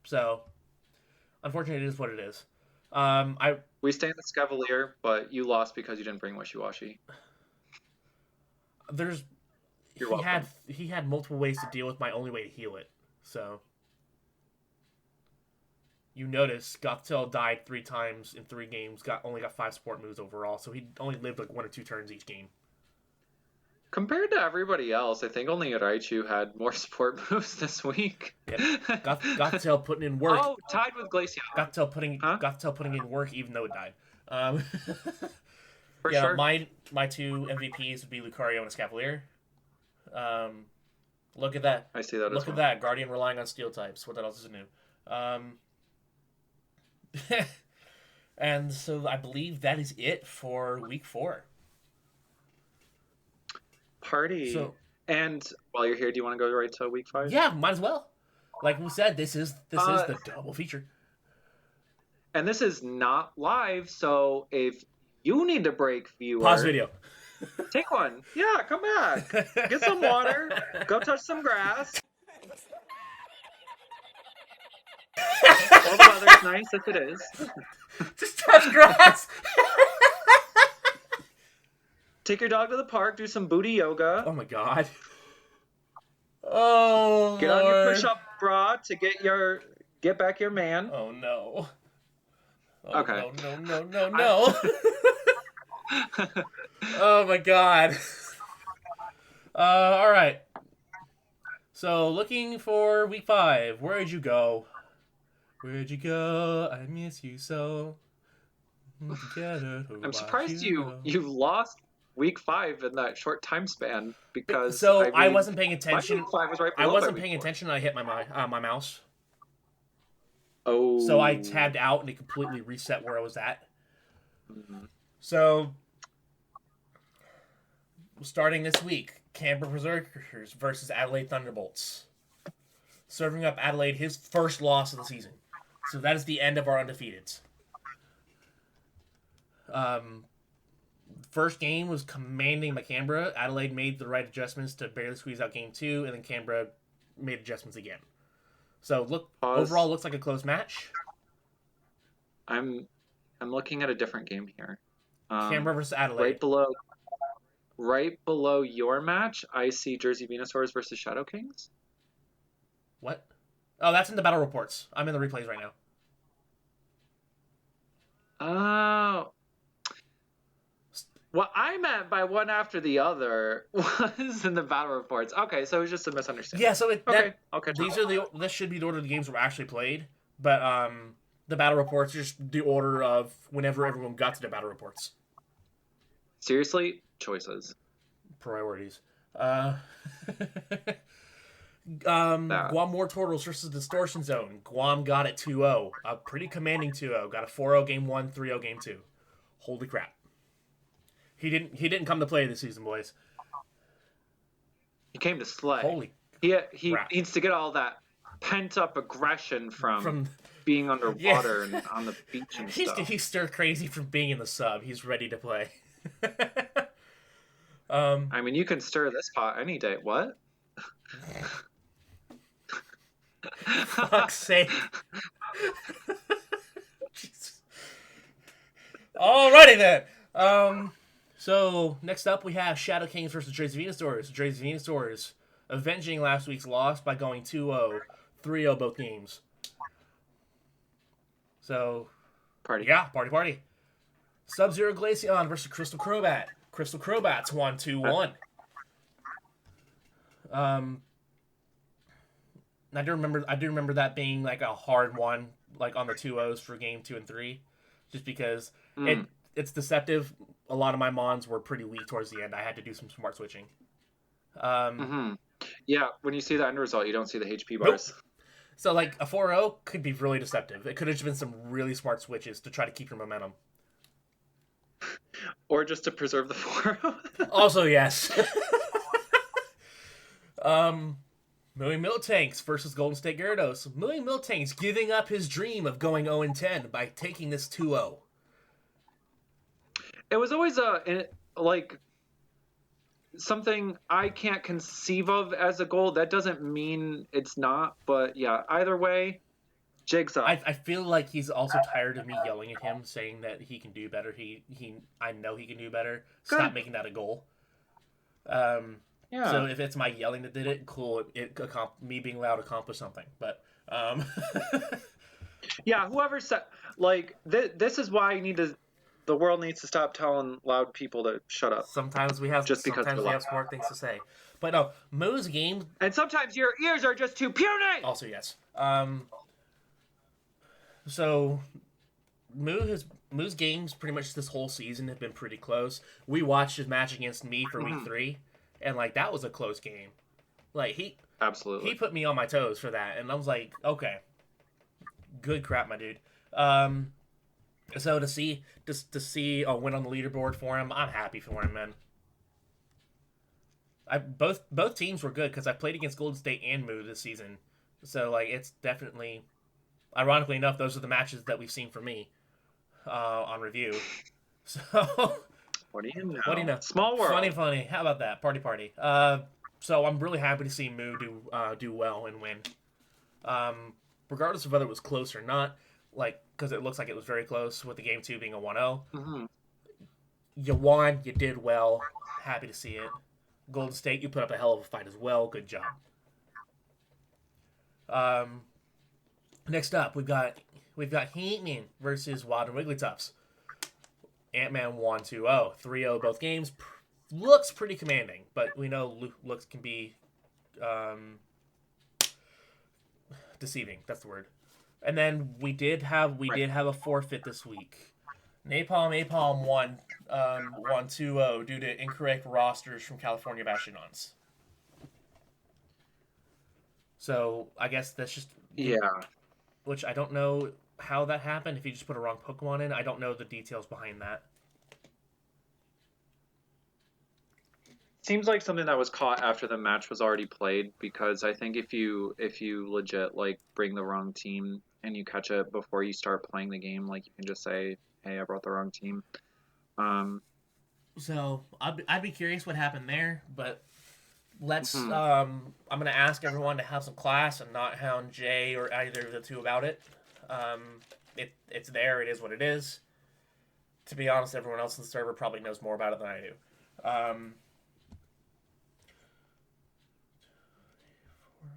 So, unfortunately, it is what it is. we stay in the Scavalier, but you lost because you didn't bring Wishy-Washy. You're welcome. He had multiple ways to deal with my only way to heal it. So, you notice Gothitelle died 3 times in 3 games. Only got 5 support moves overall, so he only lived like 1 or 2 turns each game. Compared to everybody else, I think only Raichu had more support moves this week. Yep. Gothitelle putting in work. Oh, tied with Glaceon. Gothitelle putting in work even though it died. For yeah, sure. my 2 MVPs would be Lucario and Escavalier. Look at that. I see that Look as well. at that. Guardian relying on steel types. What else is new? And so I believe that is it for week 4. Party. So, and while you're here, do you want to go right to week 5? yeah, might as well. Like we said, this is the double feature. And this is not live, so if you need a break, viewer, Pause video. take one. Yeah, come back. Get some water. Go touch some grass. Well, the weather's nice if it is. Just touch grass. Take your dog to the park. Do some booty yoga. Oh my god. Oh, Get on your push-up bra to get back your man. Oh no. Oh, Okay. No. Oh my god. All right. So looking for week 5. Where'd you go? Where'd you go? I miss you so. I'm surprised you've lost week 5 in that short time span because I wasn't paying attention. Week 5 was right I below wasn't by paying week 4. attention. And I hit my mouse. Oh. So I tabbed out and it completely reset where I was at. Mm-hmm. So starting this week, Canberra Berserkers versus Adelaide Thunderbolts, serving up Adelaide his first loss of the season. So that is the end of our undefeateds. First game was commanding by Canberra. Adelaide made the right adjustments to barely squeeze out game 2, and then Canberra made adjustments again. So overall looks like a close match. I'm looking at a different game here. Canberra versus Adelaide. Right below your match, I see Jersey Venusaurs versus Shadow Kings. What? Oh, that's in the battle reports. I'm in the replays right now. What I meant by one after the other was in the battle reports. Okay, so it was just a misunderstanding. Yeah, so This this should be the order the games were actually played, but the battle reports are just the order of whenever everyone got to the battle reports. Seriously, choices. Priorities. That. Guam War Turtles versus Distortion Zone. Guam got it 2-0. A pretty commanding 2-0. Got a 4-0 game 1, 3-0 game 2. Holy crap. He didn't come to play this season, boys. He came to slay. Holy He crap. needs to get all that pent up aggression from being underwater Yeah. and on the beach and stuff. He's stir crazy from being in the sub. He's ready to play. I mean, you can stir this pot any day. What? Fuck's sake. Jesus. Alrighty then. So next up we have Shadow Kings versus Dre's Venusaurs. Dre's Venusaurs avenging last week's loss by going 2-0, 3-0 both games. So Party. yeah, party. Sub-Zero Glaceon versus Crystal Crobat. Crystal Crobat's 1-2-1. I do remember that being like a hard one, like on the 2-0s for game 2 and 3, just because it's deceptive. A lot of my mons were pretty weak towards the end. I had to do some smart switching. Yeah, when you see the end result, you don't see the HP bars. Nope. So like a 4-0 could be really deceptive. It could have been some really smart switches to try to keep your momentum. Or just to preserve the 4. Also, yes. Millie Miltanks versus Golden State Gyarados. Millie Miltanks giving up his dream of going 0-10 by taking this 2-0. It was always something I can't conceive of as a goal. That doesn't mean it's not, but yeah, either way, jigs up. I feel like he's also tired of me yelling at him, saying that he can do better. I know he can do better. Good. Stop making that a goal. Yeah. So if it's my yelling that did it, cool. Me being loud accomplished something. But yeah, whoever said this is why you need to. The world needs to stop telling loud people to shut up. sometimes we have smart things to say. But no, Moo's game. And sometimes your ears are just too puny. Also, yes. So Moo's games pretty much this whole season have been pretty close. We watched his match against me for week 3, and like that was a close game. Like he put me on my toes for that, and I was like, okay, good crap, my dude. So to see a win on the leaderboard for him, I'm happy for him, man. Both teams were good because I played against Golden State and Moo this season, so like it's definitely, ironically enough, those are the matches that we've seen from me on review. So what do you know? What do you know? Small world. Funny. How about that? Party. So I'm really happy to see Moo do well and win. Regardless of whether it was close or not, like because it looks like it was very close with the game 2 being a 1-0. You won. You did well. Happy to see it. Golden State, you put up a hell of a fight as well. Good job. Next up, we've got Ant-Man versus Wild and Wigglytuffs. Ant-Man won 2-0. 3-0 both games. Looks pretty commanding, but we know looks can be deceiving. That's the word. And then we did have a forfeit this week. Napalm won 2-0 due to incorrect rosters from California Bastionons. So I guess that's just which I don't know how that happened. If you just put a wrong Pokemon in, I don't know the details behind that. Seems like something that was caught after the match was already played, because I think if you legit like bring the wrong team and you catch it before you start playing the game, like you can just say, "Hey, I brought the wrong team." So I'd be curious what happened there, but let's. I'm gonna ask everyone to have some class and not hound Jay or either of the two about it. It's there. It is what it is. To be honest, everyone else in the server probably knows more about it than I do.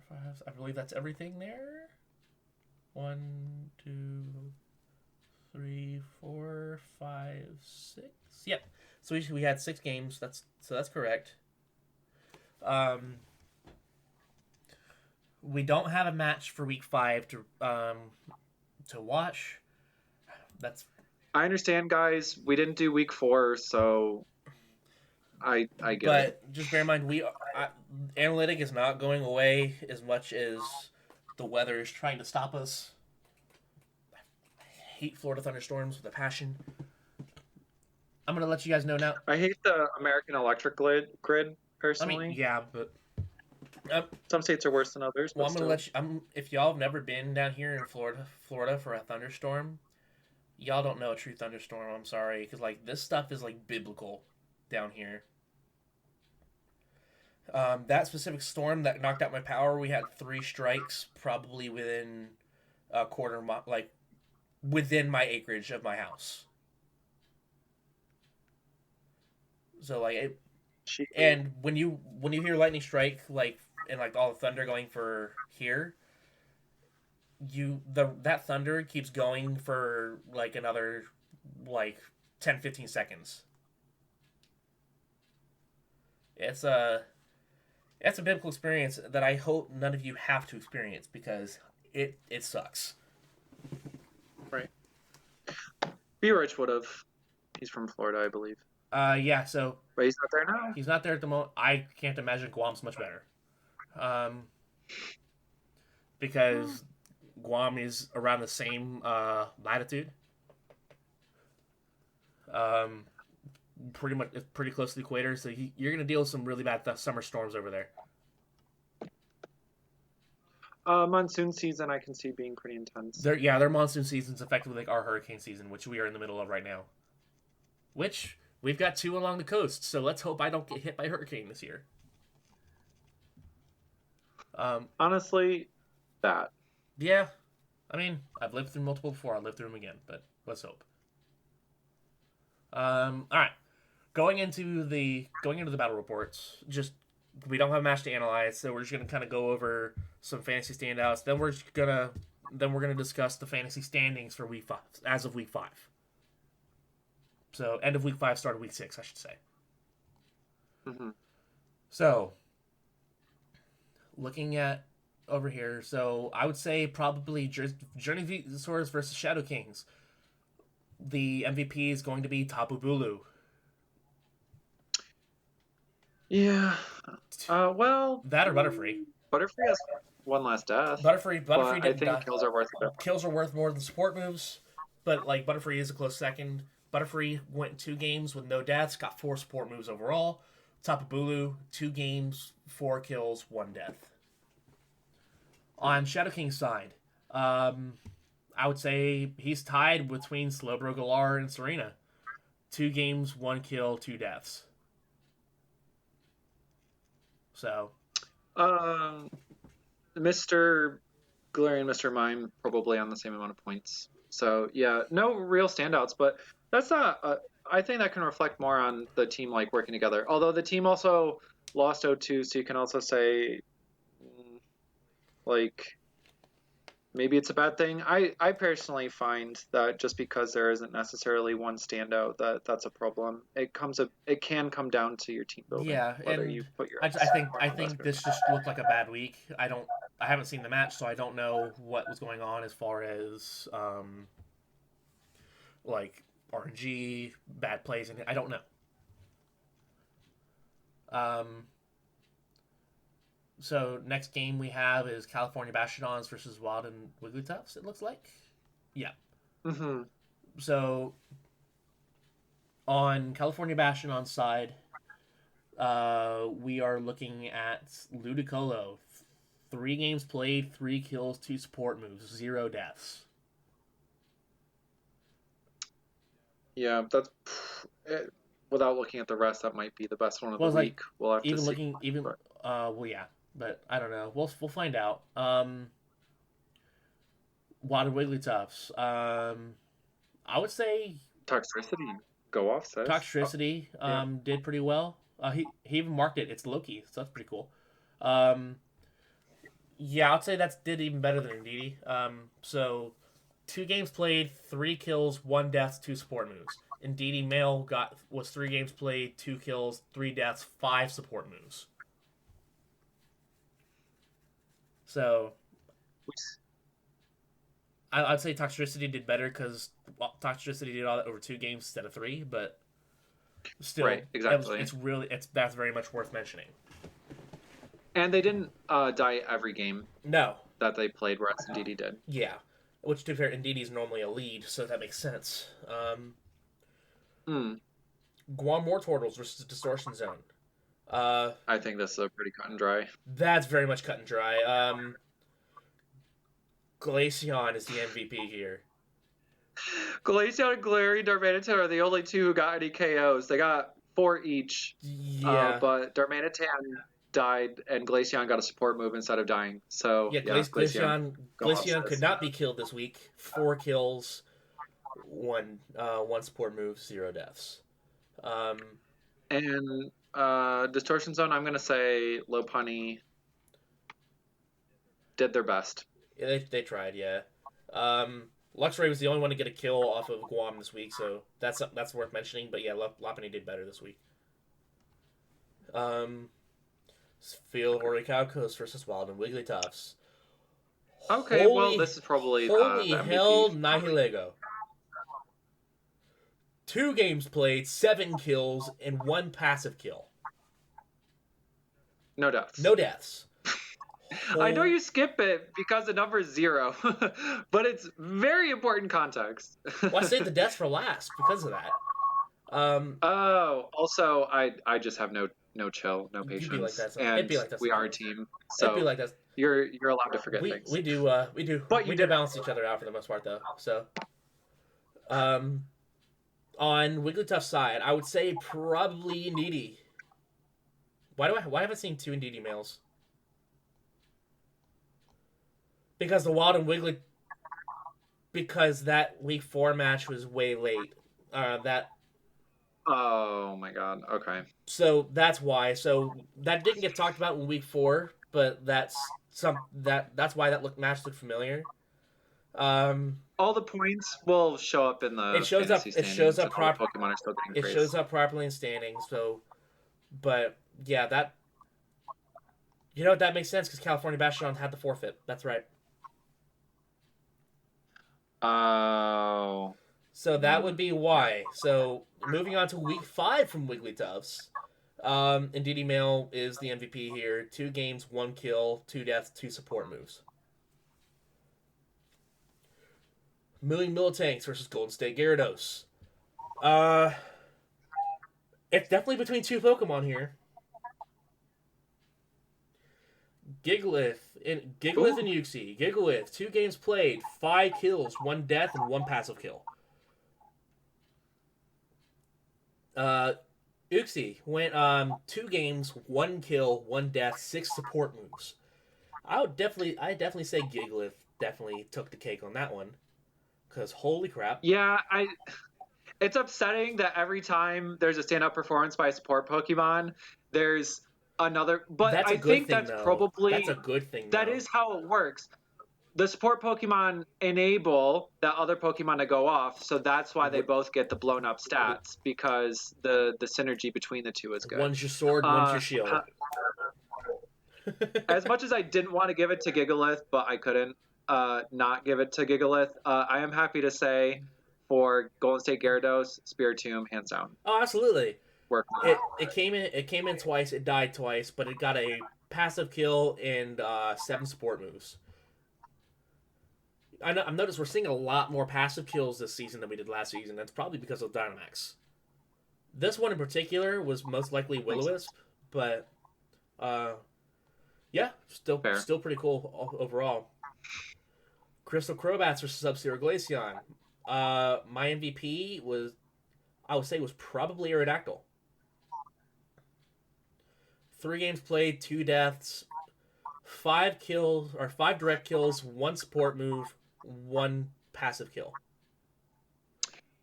4, 5. I believe that's everything there. 1, 2, 3, 4, 5, 6. Yep. So we had 6 games. That's correct. Um, we don't have a match for week 5 to watch. That's I understand, guys. We didn't do week 4, so I get it. But just bear in mind, Analytic is not going away as much as the weather is trying to stop us. I hate Florida thunderstorms with a passion. I'm gonna let you guys know now. I hate the American Electric grid I personally. mean, yeah, but Some states are worse than others. well, But I'm gonna still. let you. If y'all have never been down here in Florida for a thunderstorm, y'all don't know a true thunderstorm. I'm sorry, because like this stuff is like biblical down here. That specific storm that knocked out my power, we had 3 strikes, probably within a quarter mile, like within my acreage of my house. So like, and when you hear lightning strike, like and like all the thunder going for here, that thunder keeps going for like another like 10-15 seconds. It's a biblical experience that I hope none of you have to experience because it sucks. Right. B. Rich would have. He's from Florida, I believe. Yeah. So But he's not there now. he's not there at the moment. I can't imagine Guam's much better. Because Guam is around the same latitude. Pretty much, it's pretty close to the equator, so you're gonna deal with some really bad summer storms over there. Monsoon season, I can see being pretty intense. Their monsoon season's effectively like our hurricane season, which we are in the middle of right now. Which we've got 2 along the coast, so let's hope I don't get hit by a hurricane this year. Honestly, that. Yeah, I mean, I've lived through multiple before. I'll live through them again, but let's hope. All right, going into the battle reports. Just we don't have a match to analyze, so we're just gonna kind of go over some fantasy standouts. Then we're gonna discuss the fantasy standings for week 5 as of week 5. So end of week 5, start of week 6, I should say. Mm-hmm. So looking at over here, so I would say probably Journey Visors versus Shadow Kings. The MVP is going to be Tapu Bulu. Yeah. Well. That or Butterfree. Butterfree has one last death. Butterfree But I didn't think die. kills are worth it. Kills are worth more than support moves, but like Butterfree is a close second. Butterfree went 2 games with no deaths, got 4 support moves overall. Tapu Bulu, 2 games, 4 kills, 1 death. On Shadow King's side, I would say he's tied between Slowbro Galar and Serena. 2 games, 1 kill, 2 deaths. So, Mr. Galarian, Mr. Mime, probably on the same amount of points. So yeah, no real standouts, but that's not. I think that can reflect more on the team like working together. Although the team also lost 0-2, so you can also say, like, maybe it's a bad thing. I personally find that just because there isn't necessarily one standout, that's a problem. It can come down to your team building. yeah, whether and you put your I think this just looked like a bad week. I haven't seen the match, so I don't know what was going on as far as like RNG, bad plays, and I don't know. So next game we have is California Bastiodons versus Wild and Wigglytuffs. It looks like, yeah. Mm-hmm. So on California Bastiodon's side, we are looking at Ludicolo. 3 games played, 3 kills, 2 support moves, 0 deaths. Yeah, that's without looking at the rest. That might be the best one of the week. We'll have to see. Well, yeah, but I don't know. We'll find out. Wild and Wigglytuffs. I would say Toxicity go off says. Toxtricity did pretty well. He even marked it. It's Loki, so that's pretty cool. Yeah, I'd say that did even better than Indeedee. So 2 games played, 3 kills, 1 death, 2 support moves. Indeedee Male was 3 games played, 2 kills, 3 deaths, 5 support moves. So I'd say Toxicity did better because Toxicity did all that over 2 games instead of 3, but still, Right, exactly. That's very much worth mentioning. And they didn't die every game No. that they played, whereas Indeedee did. Yeah. Which, to be fair, Indeedee's normally a lead, so that makes sense. Guam War Turtles versus Distortion Zone. I think this is a pretty cut and dry. That's very much cut and dry. Glaceon is the MVP here. Glaceon and Glary Darmanitan are the only 2 who got any KOs. They got 4 each. Yeah. But Darmanitan died, and Glaceon got a support move instead of dying. So yeah, Glaceon could not be killed this week. 4 kills, 1 support move, 0 deaths. And Distortion Zone, I'm gonna say Low Punny did their best. Yeah, they tried, yeah. Luxray was the only one to get a kill off of Guam this week, so that's worth mentioning. But yeah, Lopunny did better this week. Field of Orichalcos versus Wild and Wigglytuffs. Okay, well, this is probably holy the MVP. hell, Nihilego. 2 games played, 7 kills, and 1 passive kill. No deaths. No deaths. I know you skip it because the number is 0, but it's very important context. Well, I saved the deaths for last because of that. Also, I just have no chill, no patience. It'd be like that. And we are a team, so it'd be like that. You're allowed to forget things. We do balance each other out for the most part, though. So, on Wigglytuff's side, I would say probably Indeedee. Why haven't I seen 2 Indeedee males? Because the Wild and Wiggly, because that week 4 match was way late. Oh my god. Okay. So that's why. So that didn't get talked about in week 4, but that's why that match looked familiar. All the points will show up in the. It shows up. It shows up properly. Pokemon are still getting It shows up properly in standings. So, but yeah, that. You know what? That makes sense because California Bastion had the forfeit. That's right. Oh. So that would be why. So moving on to week 5 from Wigglytuffs. Indeedee Male is the MVP here. 2 games, 1 kill, 2 deaths, 2 support moves. Millitanks versus Golden State Gyarados. It's definitely between 2 Pokemon here. Gigalith and Uxie. Gigalith, 2 games played, 5 kills, 1 death, and 1 passive kill. Uxie went 2 games, 1 kill, 1 death, 6 support moves. I definitely say Gigalith definitely took the cake on that one. Because holy crap. Yeah, it's upsetting that every time there's a stand-up performance by a support Pokemon, there's another. But I think that's probably that's a good thing. That is how it works. The support Pokemon enable that other Pokemon to go off, so that's why they both get the blown up stats, because the synergy between the 2 is good. One's your sword, one's your shield. As much as I didn't want to give it to Gigalith, but I couldn't not give it to Gigalith, I am happy to say for Golden State Gyarados, Spiritomb, hands down. Oh, absolutely. It came in twice, it died twice, but it got a passive kill and 7 support moves. I've noticed we're seeing a lot more passive kills this season than we did last season. That's probably because of Dynamax. This one in particular was most likely Will-O-Wisp, but yeah, still pretty cool overall. Crystal Crobats versus Sub-Zero Glaceon. My MVP was probably Aerodactyl. 3 games played, 2 deaths, 5 direct kills, 1 support move, 1 passive kill.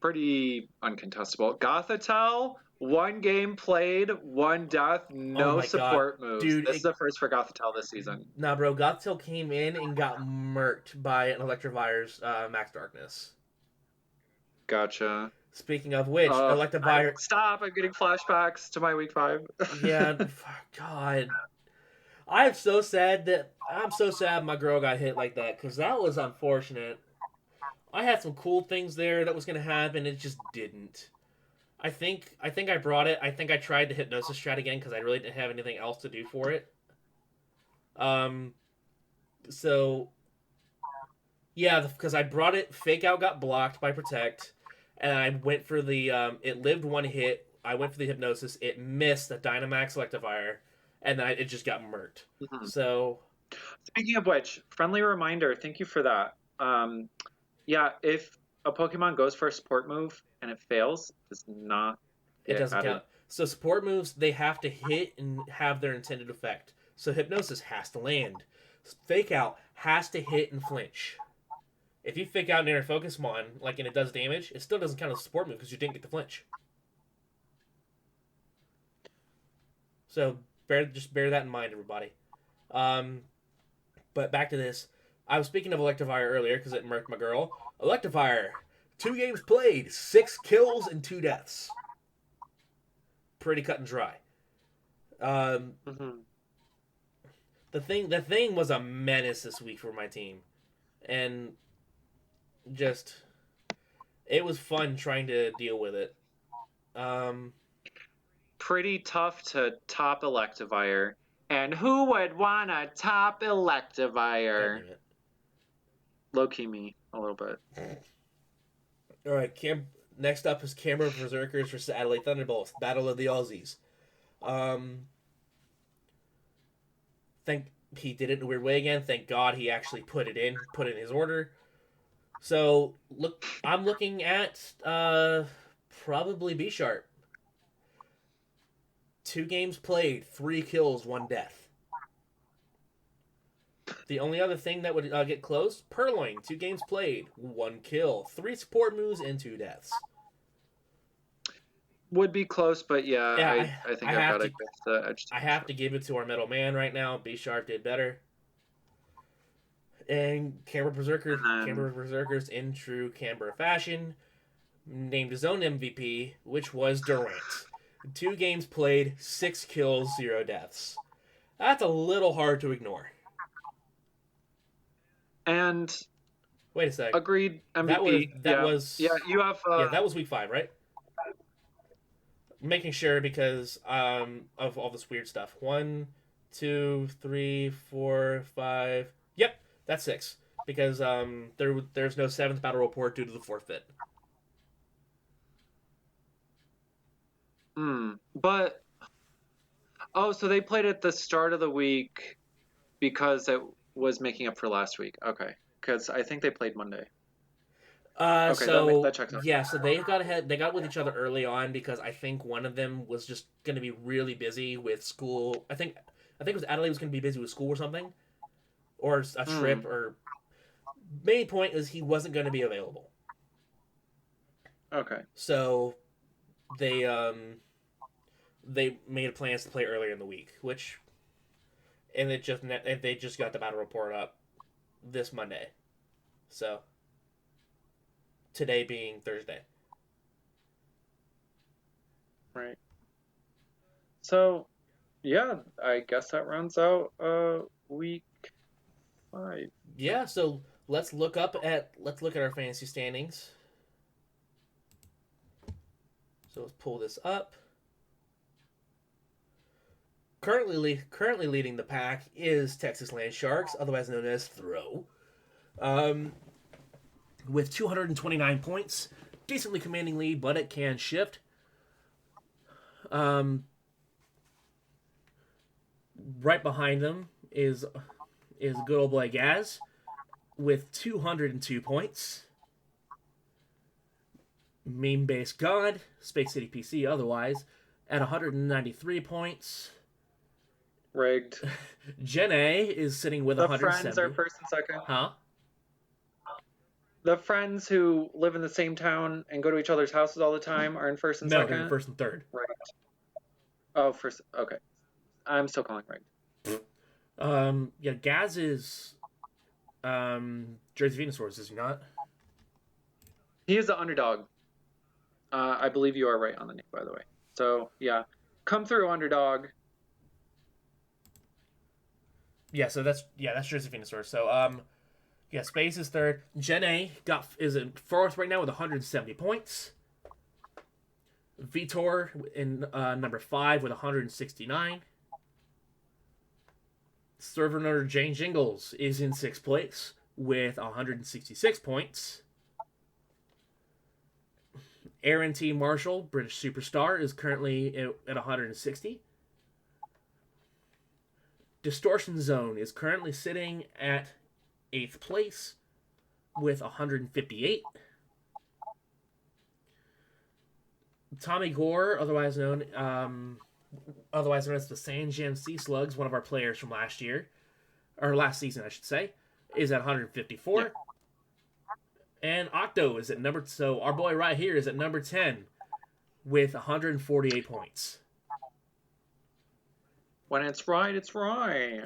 Pretty uncontestable. Gothitelle, 1 game played, 1 death, no support moves. Dude, this is the first for Gothitelle this season. Nah, bro, Gothitelle came in and got murked by an Electivire's Max Darkness. Gotcha. Speaking of which, Oh, Electivire. stop! I'm getting flashbacks to my week 5. Yeah, God. I'm so sad my girl got hit like that because that was unfortunate. I had some cool things there that was gonna happen. It just didn't. I think I brought it. I think I tried the hypnosis strat again because I really didn't have anything else to do for it. Um, so yeah, because I brought it. Fake out got blocked by protect, and I went for the. It lived one hit. I went for the hypnosis. It missed the Dynamax Electivire, and then it just got murked. Mhm. So Speaking of which, friendly reminder. Thank you for that. Yeah, if a Pokemon goes for a support move and it fails, does not it get doesn't added. count. So support moves they have to hit and have their intended effect. So hypnosis has to land. Fake out has to hit and flinch. If you fake out an inner focus mon, like and it does damage, it still doesn't count as a support move because you didn't get the flinch. So just bear that in mind, everybody. Um, but back to this. I was speaking of Electivire earlier because it murked my girl. Electivire, 2 games played, 6 kills and 2 deaths. Pretty cut and dry. Mm-hmm. The thing was a menace this week for my team, and just it was fun trying to deal with it. Pretty tough to top Electivire. And who would want to top God Electivire? damn it. Low-key me, a little bit. All right, next up is Canberra Berserkers versus Adelaide Thunderbolts, Battle of the Aussies. Think he did it in a weird way again. Thank God he actually put in his order. So I'm looking at probably B Sharp. 2 games played, 3 kills, 1 death. The only other thing that would get close, Purloin, 2 games played, 1 kill, 3 support moves, and 2 deaths. Would be close, but yeah, Yeah, I think I I've have got to to- give the edge to I have to give it to our metal man right now. B Sharp did better. And Canberra Berserkers in true Canberra fashion, named his own MVP, which was Durant. 2 games played, 6 kills, 0 deaths. That's a little hard to ignore. And Wait a sec. agreed, MVP. That was Yeah, you have... yeah, that was week 5, right? Making sure because of all this weird stuff. 1, 2, 3, 4, 5. Yep, that's 6 because there's no 7th battle report due to the forfeit. But... Oh, so they played at the start of the week because it was making up for last week. Okay. Because I think they played Monday. Okay, that checks out. Yeah, so they got ahead. They got with each other early on because I think one of them was just going to be really busy with school. I think it was Adelaide was going to be busy with school or something, or a trip. Or main point is he wasn't going to be available. Okay. So they made plans to play earlier in the week, and they just got the battle report up this Monday, so today being Thursday. Right. So, yeah, I guess that rounds out week 5. Yeah, so let's look at our fantasy standings. So let's pull this up. Currently leading the pack is Texas Land Sharks, otherwise known as Throw, with 229 points. Decently commanding lead, but it can shift. Right behind them is good old boy Gaz with 202 points. Meme Base God, Space City PC otherwise, at 193 points. Rigged. Jen A is sitting with The 170. friends are first and second. Huh? The friends who live in the same town and go to each other's houses all the time are in first and No, second? they're in first and third. Right. Oh, first. Okay. I'm still calling rigged. Yeah, Gaz is Jersey Venusaurs, is he not? He is the underdog. I believe you are right on the name, by the way. So yeah, come through, underdog. Yeah, so that's Jersey Venusaur. So yeah, Space is third. Gen A is in fourth right now with 170 points. Vitor in number 5 with 169. Server Notre Jane Jingles is in 6th place with 166 points. Aaron T. Marshall, British superstar, is currently at 160. Distortion Zone is currently sitting at 8th place with 158. Tommy Gore, otherwise known as the San Jan Sea Slugs, one of our players from last year, or last season, I should say, is at 154. Yeah. And Octo is at so our boy right here is at number 10 with 148 points. When it's right, it's right.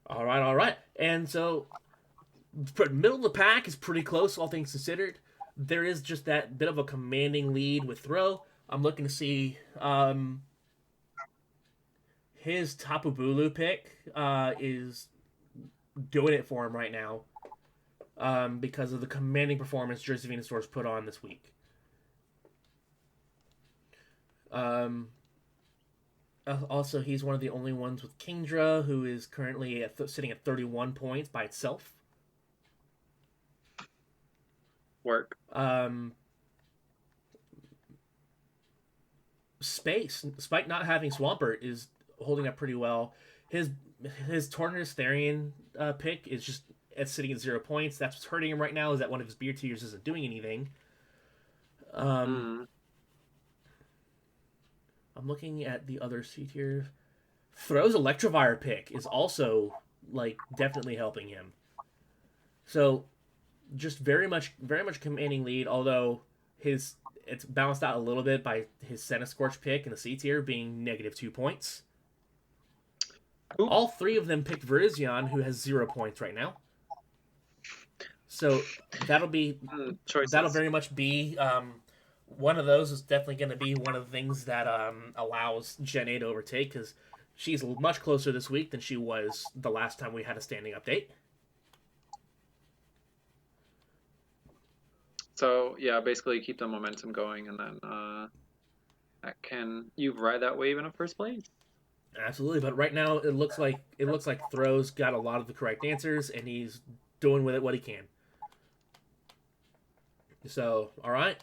All right. And so, middle of the pack is pretty close, all things considered. There is just that bit of a commanding lead with Throw. I'm looking to see his Tapu Bulu pick is doing it for him right now because of the commanding performance Jersey Venusaur's put on this week. Also, he's one of the only ones with Kingdra who is currently sitting at 31 points by itself. Work. Space, despite not having Swampert, is holding up pretty well. His Tornadus Therian pick is just sitting at 0 points. That's what's hurting him right now, is that one of his beer tiers isn't doing anything. I'm looking at the other C tier. Throw's Electivire pick is also definitely helping him. So just very much commanding lead, although it's balanced out a little bit by his Centiskorch pick in the C tier being -2 points. Ooh. All 3 of them picked Virizion, who has 0 points right now. So that'll very much be one of those is definitely going to be one of the things that allows Gen A to overtake, because she's much closer this week than she was the last time we had a standing update. So yeah, basically keep the momentum going, and then you ride that wave in a first place. Absolutely, but right now it looks like Throw's got a lot of the correct answers, and he's doing with it what he can. So, all right.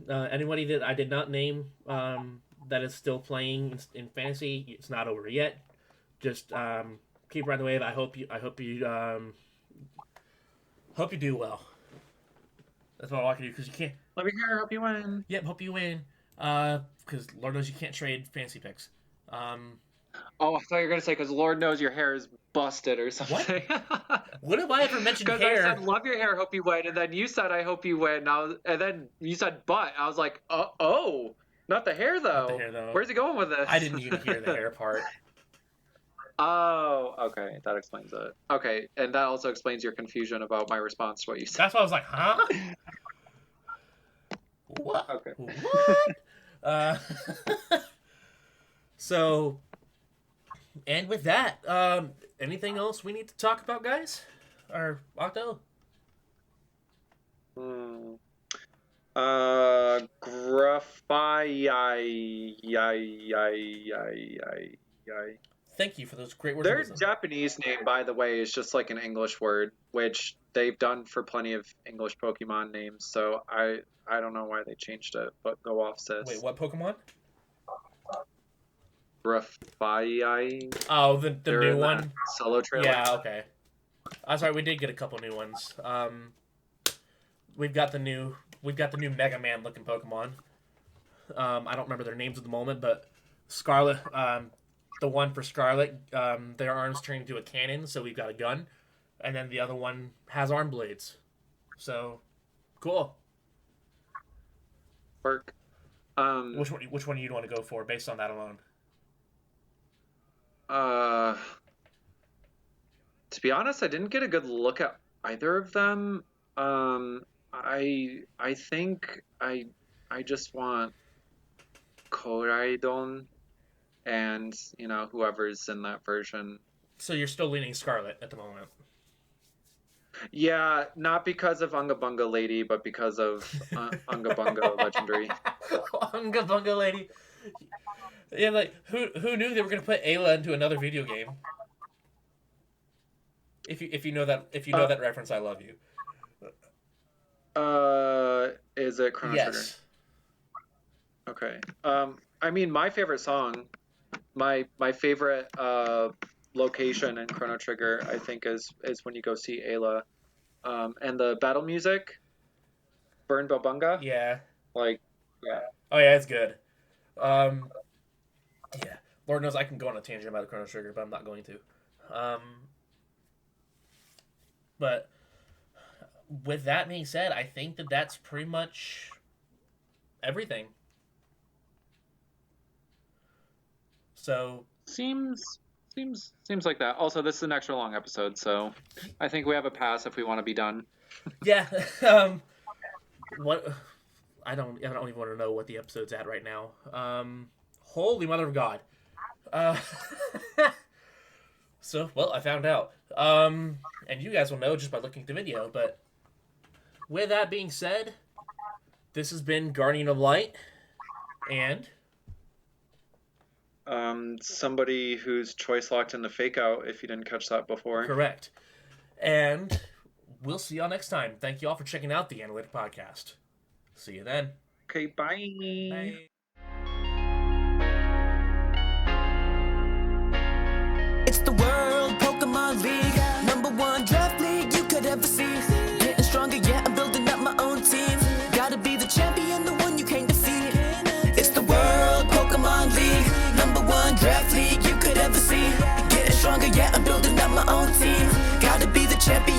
Anybody that I did not name that is still playing in fantasy, it's not over yet. Just keep riding the wave. I hope you do well. That's all I can do, because you can't. Love your hair. Hope you win. Yep, hope you win. Because Lord knows you can't trade fancy picks. Oh, I thought you were gonna say because Lord knows your hair is busted or something. What? When have I ever mentioned hair? Because I said love your hair, hope you win, and then you said I hope you win. And then you said but. I was like, oh, not the hair though. Not the hair though. Where's he going with this? I didn't even hear the hair part. Oh, okay, that explains it. Okay, and that also explains your confusion about my response to what you said. That's why I was like, huh? What? Okay. What? So, and with that, anything else we need to talk about, guys? Or Octo? Thank you for those great words. Their Japanese name, by the way, is just like an English word, which they've done for plenty of English Pokemon names. So I don't know why they changed it, but go off, sis. Wait, what Pokemon? Grafai. Oh, the new one. Solo trailer. Yeah, okay. I'm sorry, we did get a couple new ones. We've got the new Mega Man looking Pokemon. I don't remember their names at the moment, but Scarlet. The one for Scarlet, their arms turn into a cannon, so we've got a gun, and then the other one has arm blades. So, cool. Work. Which one do you want to go for based on that alone? To be honest, I didn't get a good look at either of them. I I think I just want Koraidon and whoever's in that version. So you're still leaning Scarlet at the moment. Yeah, not because of Unga Bunga Lady, but because of Unga Bunga Legendary. Unga Bunga Lady. Yeah, like who knew they were gonna put Ayla into another video game? If you know that reference, I love you. Is it Chrono Trigger? Yes. Okay. I mean, my favorite song, my favorite location in Chrono Trigger, I think, is when you go see Ayla, and the battle music, Burn Babunga. Yeah. Like, yeah. Oh yeah, it's good. Yeah. Lord knows I can go on a tangent about Chrono Trigger, but I'm not going to. But with that being said, I think that's pretty much everything. So Seems like that. Also, this is an extra long episode, so I think we have a pass if we want to be done. yeah, what I don't even want to know what the episode's at right now. Holy mother of God. So well, I found out. And you guys will know just by looking at the video. But with that being said, this has been Guardian of Light, and Somebody who's choice locked in the fake out, if you didn't catch that before. correct. And we'll see y'all next time. Thank you all for checking out the Analytic Podcast. See you then. Okay, bye. Bye. It's the World Pokemon League, #1 draft league you could ever see. Getting stronger, yeah, I'm building up my own team. Gotta be the champion, the one you can't defeat. It's the World Pokemon League, #1 draft league you could ever see. Getting stronger, yeah, I'm building up my own team. Gotta be the champion.